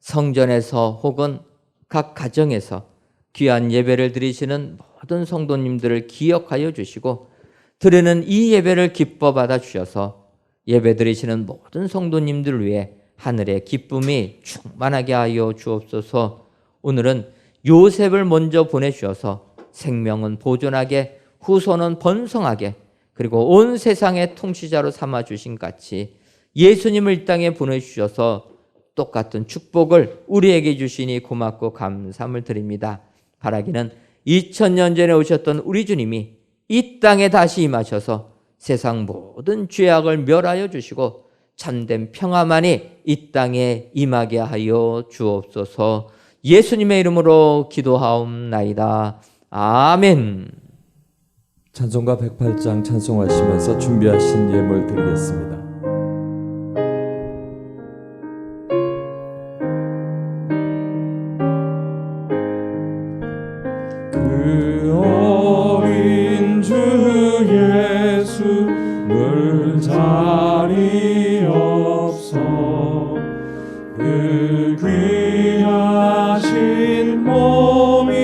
성전에서 혹은 각 가정에서 귀한 예배를 드리시는 모든 성도님들을 기억하여 주시고 드리는 이 예배를 기뻐 받아 주셔서 예배 드리시는 모든 성도님들을 위해 하늘의 기쁨이 충만하게 하여 주옵소서. 오늘은 요셉을 먼저 보내주셔서 생명은 보존하게 후손은 번성하게 그리고 온 세상의 통치자로 삼아주신 같이 예수님을 이 땅에 보내주셔서 똑같은 축복을 우리에게 주시니 고맙고 감사함을 드립니다. 바라기는 2000년 전에 오셨던 우리 주님이 이 땅에 다시 임하셔서 세상 모든 죄악을 멸하여 주시고 참된 평화만이 이 땅에 임하게 하여 주옵소서. 예수님의 이름으로 기도하옵나이다. 아멘. 찬송가 108장 찬송하시면서 준비하신 예물 드리겠습니다. 그 어린 주 예수 늘 자리 없어 그 귀하신 몸이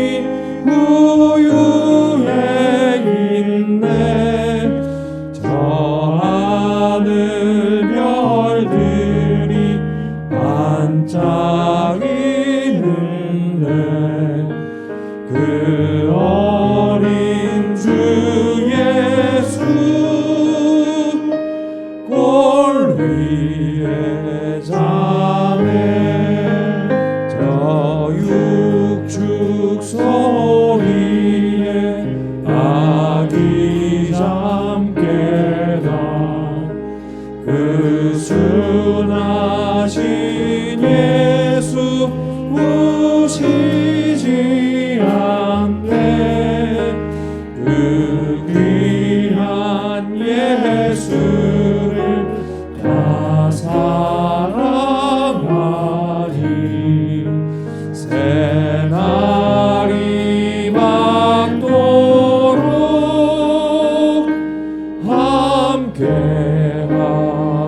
예수 골 위에 자네 저 육축 소리에 아기 잠깨다 그 순하신 예수 우시지 않네 그 귀한 예수를 다 사랑하니 새날이 맑도록 함께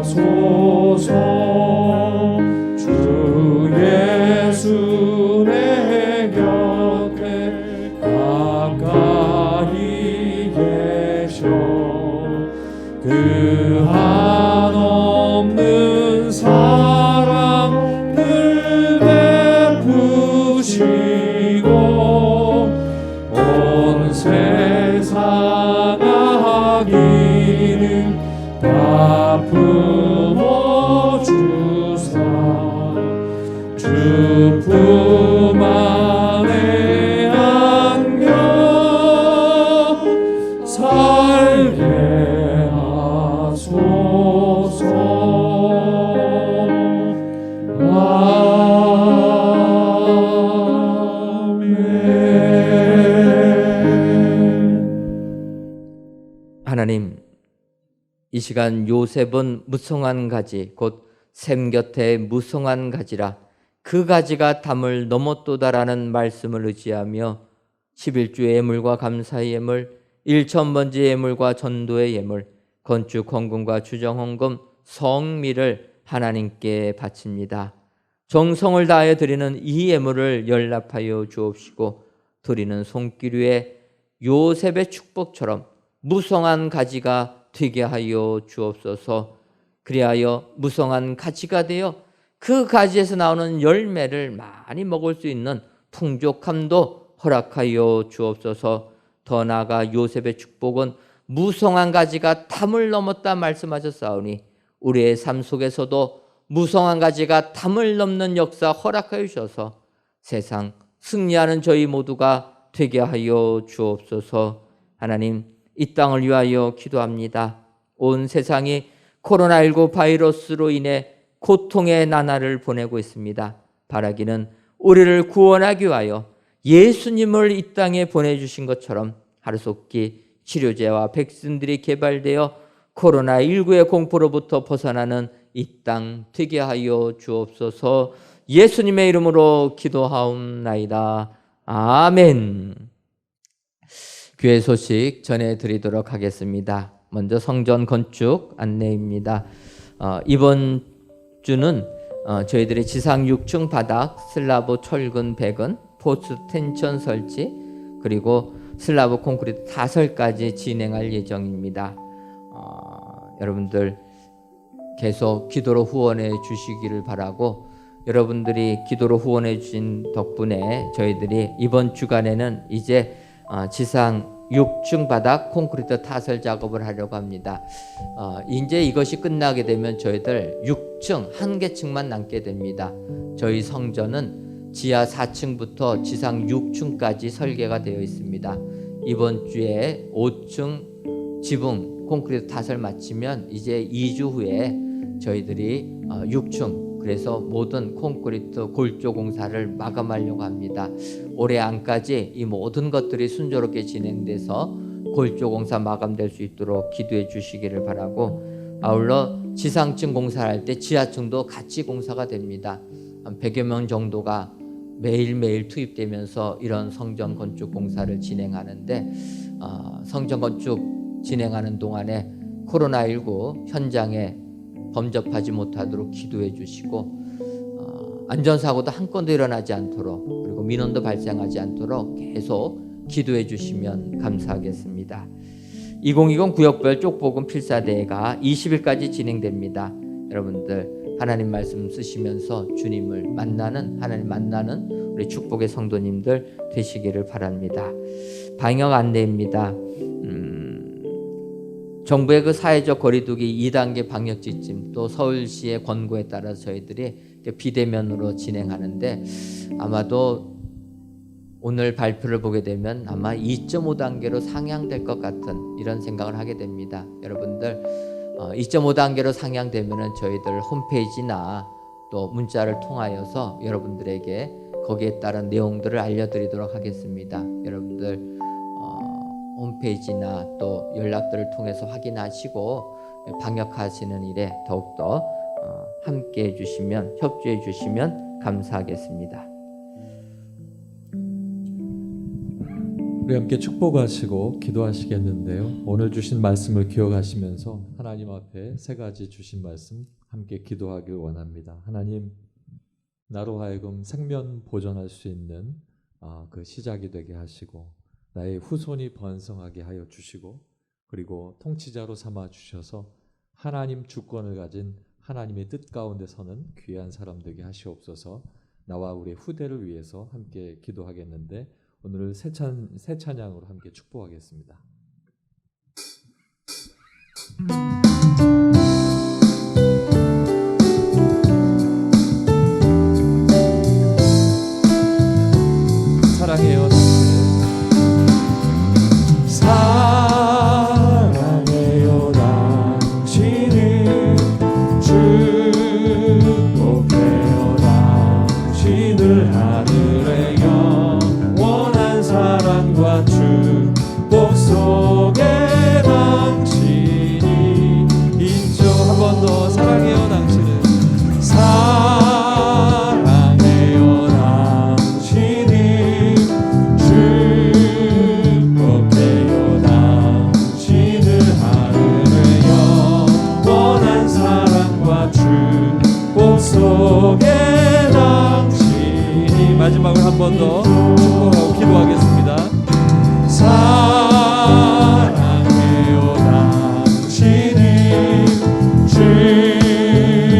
하소서 주 예수 내 곁에 가까이 계셔 그 한없는 사랑 늘 베푸시고 온 세상 악인을 다 품어주사 주 품 안에 안겨 살게 하소서 아멘. 하나님, 이 시간 요셉은 무성한 가지 곧 샘 곁에 무성한 가지라 그 가지가 담을 넘었도다라는 말씀을 의지하며 11주 예물과 감사의 예물, 1천번째 예물과 전도의 예물, 건축 헌금과 주정 헌금, 성미를 하나님께 바칩니다. 정성을 다하여 드리는 이 예물을 연락하여 주옵시고 드리는 손길 위에 요셉의 축복처럼 무성한 가지가 되게 하여 주옵소서. 그리하여 무성한 가지가 되어 그 가지에서 나오는 열매를 많이 먹을 수 있는 풍족함도 허락하여 주옵소서. 더 나아가 요셉의 축복은 무성한 가지가 담을 넘었다 말씀하셨사오니 우리의 삶 속에서도 무성한 가지가 담을 넘는 역사 허락하여 주셔서 세상 승리하는 저희 모두가 되게 하여 주옵소서. 하나님, 이 땅을 위하여 기도합니다. 온 세상이 코로나19 바이러스로 인해 고통의 나날을 보내고 있습니다. 바라기는 우리를 구원하기 위하여 예수님을 이 땅에 보내주신 것처럼 하루속히 치료제와 백신들이 개발되어 코로나19의 공포로부터 벗어나는 이 땅 되게 하여 주옵소서. 예수님의 이름으로 기도하옵나이다. 아멘. 교회 소식 전해드리도록 하겠습니다. 먼저 성전 건축 안내입니다. 이번 주는 저희들이 지상 6층 바닥 슬라브 철근 배근 포스 텐션 설치 그리고 슬라브 콘크리트 타설까지 진행할 예정입니다. 여러분들 계속 기도로 후원해 주시기를 바라고, 여러분들이 기도로 후원해 주신 덕분에 저희들이 이번 주간에는 이제 지상 6층 바닥 콘크리트 타설 작업을 하려고 합니다. 이제 이것이 끝나게 되면 저희들 6층 한 개층만 남게 됩니다. 저희 성전은 지하 4층부터 지상 6층까지 설계가 되어 있습니다. 이번 주에 5층 지붕 콘크리트 타설 마치면 이제 2주 후에 저희들이 6층, 그래서 모든 콘크리트 골조 공사를 마감하려고 합니다. 올해 안까지 이 모든 것들이 순조롭게 진행돼서 골조 공사 마감될 수 있도록 기도해 주시기를 바라고, 아울러 지상층 공사할 때 지하층도 같이 공사가 됩니다. 한 100여 명 정도가 매일매일 투입되면서 이런 성전 건축 공사를 진행하는데, 성전 건축 진행하는 동안에 코로나19 현장에 범접하지 못하도록 기도해 주시고, 안전사고도 한 건도 일어나지 않도록, 그리고 민원도 발생하지 않도록 계속 기도해 주시면 감사하겠습니다. 2020 구역별 쪽복음 필사대회가 20일까지 진행됩니다. 여러분들 하나님 말씀 쓰시면서 주님을 만나는, 하나님 만나는 우리 축복의 성도님들 되시기를 바랍니다. 방역 안내입니다. 정부의 그 사회적 거리두기 2단계 방역 지침 또 서울시의 권고에 따라 저희들이 비대면으로 진행하는데 아마도 오늘 발표를 보게 되면 아마 2.5단계로 상향될 것 같은 이런 생각을 하게 됩니다. 여러분들 2.5단계로 상향되면 저희들 홈페이지나 또 문자를 통하여서 여러분들에게 거기에 따른 내용들을 알려드리도록 하겠습니다. 여러분들 홈페이지나 또 연락들을 통해서 확인하시고 방역하시는 일에 더욱더 함께해 주시면 협조해 주시면 감사하겠습니다. 우리 함께 축복하시고 기도하시겠는데요. 오늘 주신 말씀을 기억하시면서 하나님 앞에 세 가지 주신 말씀 함께 기도하길 원합니다. 하나님, 나로 하여금 생명 보존할 수 있는 그 시작이 되게 하시고 나의 후손이 번성하게 하여 주시고 그리고 통치자로 삼아 주셔서 하나님 주권을 가진 하나님의 뜻 가운데 서는 귀한 사람 되게 하시옵소서. 나와 우리 후대를 위해서 함께 기도하겠는데 오늘 새 찬양으로 함께 축복하겠습니다. 사랑해요 사랑해요 당신을 축복해요 당신을 하늘의 영원한 사랑과 축복 속에 당신이 있죠. 한 번 더 사랑해요 당신을 사랑해요 당신을 축복해요 당신을 하늘의 영원한 사랑과 축복 속에 당신이 마지막으로 한 번 더 축복하고 기도하겠습니다. 사랑해요 당신을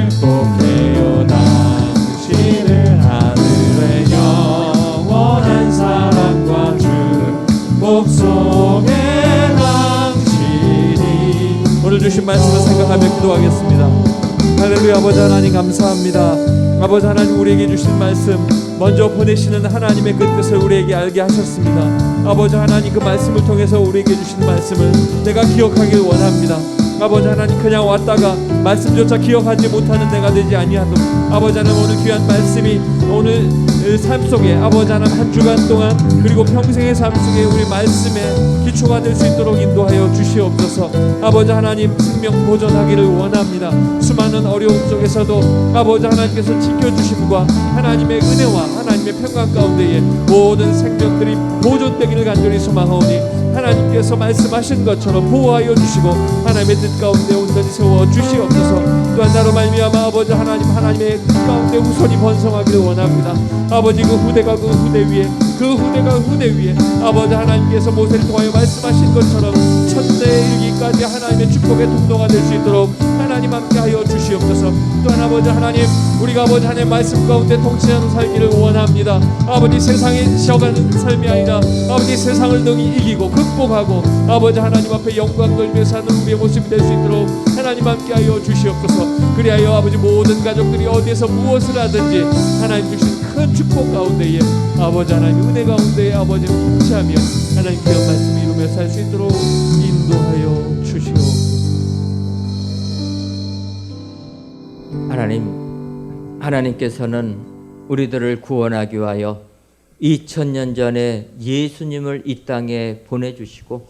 축복해요 당신을 하늘의 영원한 사랑과 축복 속에 당신이 오늘 주신 말씀을 생각하며 기도하겠습니다. 할렐루야. 아버지 하나님 감사합니다. 아버지 하나님 우리에게 주신 말씀 먼저 보내시는 하나님의 그 뜻을 우리에게 알게 하셨습니다. 아버지 하나님 그 말씀을 통해서 우리에게 주신 말씀을 내가 기억하길 원합니다. 아버지 하나님 그냥 왔다가 말씀조차 기억하지 못하는 내가 되지 아니하도록 아버지 하나님 오늘 귀한 말씀이 오늘 삶 속에 아버지 하나님 한 주간 동안 그리고 평생의 삶 속에 우리 말씀에 기초가 될 수 있도록 인도하여 주시옵소서. 아버지 하나님 생명 보존하기를 원합니다. 수많은 어려움 속에서도 아버지 하나님께서 지켜주심과 하나님의 은혜와 하나님의 평강 가운데에 모든 생명들이 보존되기를 간절히 소망하오니 하나님께서 말씀하신 것처럼 보호하여 주시고 하나님의 뜻 가운데 온전히 세워 주시옵소서. 또한 나로 말미암아 아버지 하나님 하나님의 뜻 가운데 후손이 번성하기를 원합니다. 아버지 그 후대가 그 후대 위에 그 후대가 후대 위에 아버지 하나님께서 모세를 통하여 말씀하신 것처럼 천대에 이르기까지 하나님의 축복의 통로가 될 수 있도록 하나님 함께하여 주시옵소서. 또한 아버지 하나님 우리가 아버지 하나님의 말씀 가운데 통치하는 살기를 원합니다. 아버지 세상에 쉬어가는 삶이 아니라 아버지 세상을 능히 이기고 극복하고 아버지 하나님 앞에 영광 돌며 사는 우리의 모습이 될 수 있도록 하나님 함께하여 주시옵소서. 그리하여 아버지 모든 가족들이 어디에서 무엇을 하든지 하나님 주신 큰 축복 가운데에 아버지 하나님 은혜 가운데에 아버지를 통치하며 하나님 귀한 말씀 이루며 살 수 있도록 인도하여 주시옵소서. 하나님께서는 우리들을 구원하기 위하여 2000년 전에 예수님을 이 땅에 보내주시고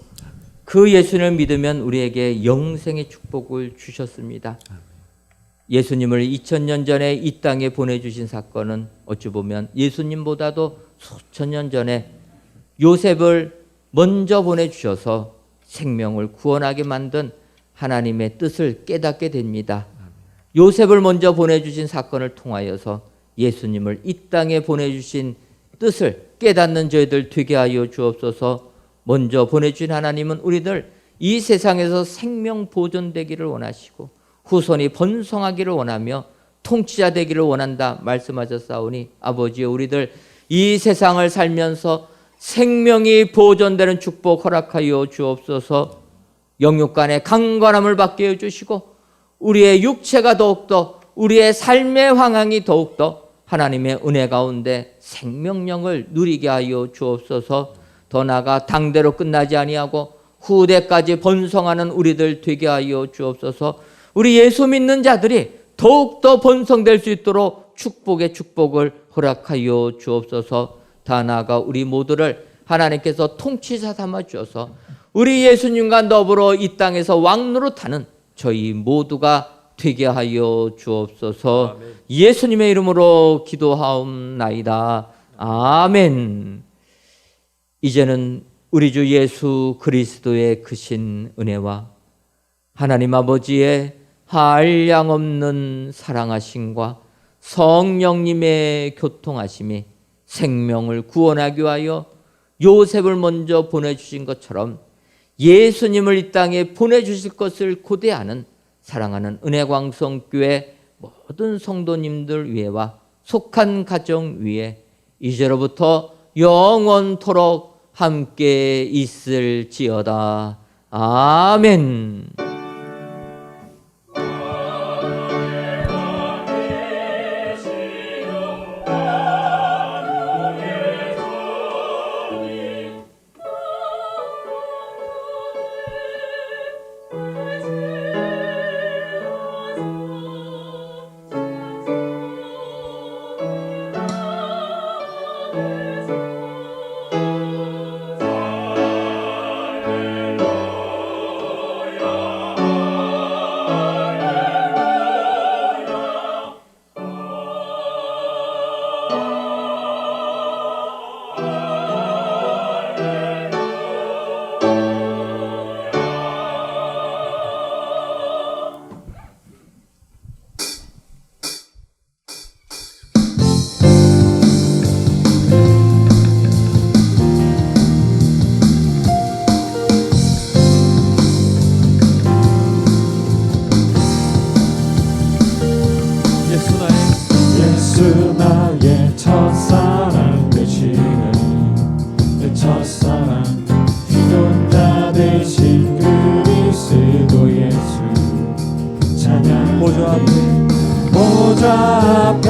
그 예수님을 믿으면 우리에게 영생의 축복을 주셨습니다. 예수님을 2000년 전에 이 땅에 보내주신 사건은 어찌 보면 예수님보다도 수천 년 전에 요셉을 먼저 보내주셔서 생명을 구원하게 만든 하나님의 뜻을 깨닫게 됩니다. 요셉을 먼저 보내주신 사건을 통하여서 예수님을 이 땅에 보내주신 뜻을 깨닫는 저희들 되게 하여 주옵소서. 먼저 보내주신 하나님은 우리들 이 세상에서 생명 보존되기를 원하시고 후손이 번성하기를 원하며 통치자 되기를 원한다 말씀하셨사오니 아버지 우리들 이 세상을 살면서 생명이 보존되는 축복 허락하여 주옵소서. 영육 간의 강건함을 받게 해주시고 우리의 육체가 더욱더 우리의 삶의 황황이 더욱더 하나님의 은혜 가운데 생명력을 누리게 하여 주옵소서. 더 나아가 당대로 끝나지 아니하고 후대까지 번성하는 우리들 되게 하여 주옵소서. 우리 예수 믿는 자들이 더욱더 번성될 수 있도록 축복의 축복을 허락하여 주옵소서. 다 나아가 우리 모두를 하나님께서 통치자 삼아 주셔서 우리 예수님과 더불어 이 땅에서 왕노릇하는 저희 모두가 되게 하여 주옵소서. 예수님의 이름으로 기도하옵나이다. 아멘. 이제는 우리 주 예수 그리스도의 크신 은혜와 하나님 아버지의 한량없는 사랑하심과 성령님의 교통하심이 생명을 구원하기 위하여 요셉을 먼저 보내주신 것처럼 예수님을 이 땅에 보내주실 것을 고대하는 사랑하는 은혜광성교회 모든 성도님들 위에와 속한 가정 위에 이제로부터 영원토록 함께 있을지어다. 아멘. 예수 나의 첫사랑 되시는 내 첫사랑 피돈자 되신 그리스도 예수 찬양 보좌 앞에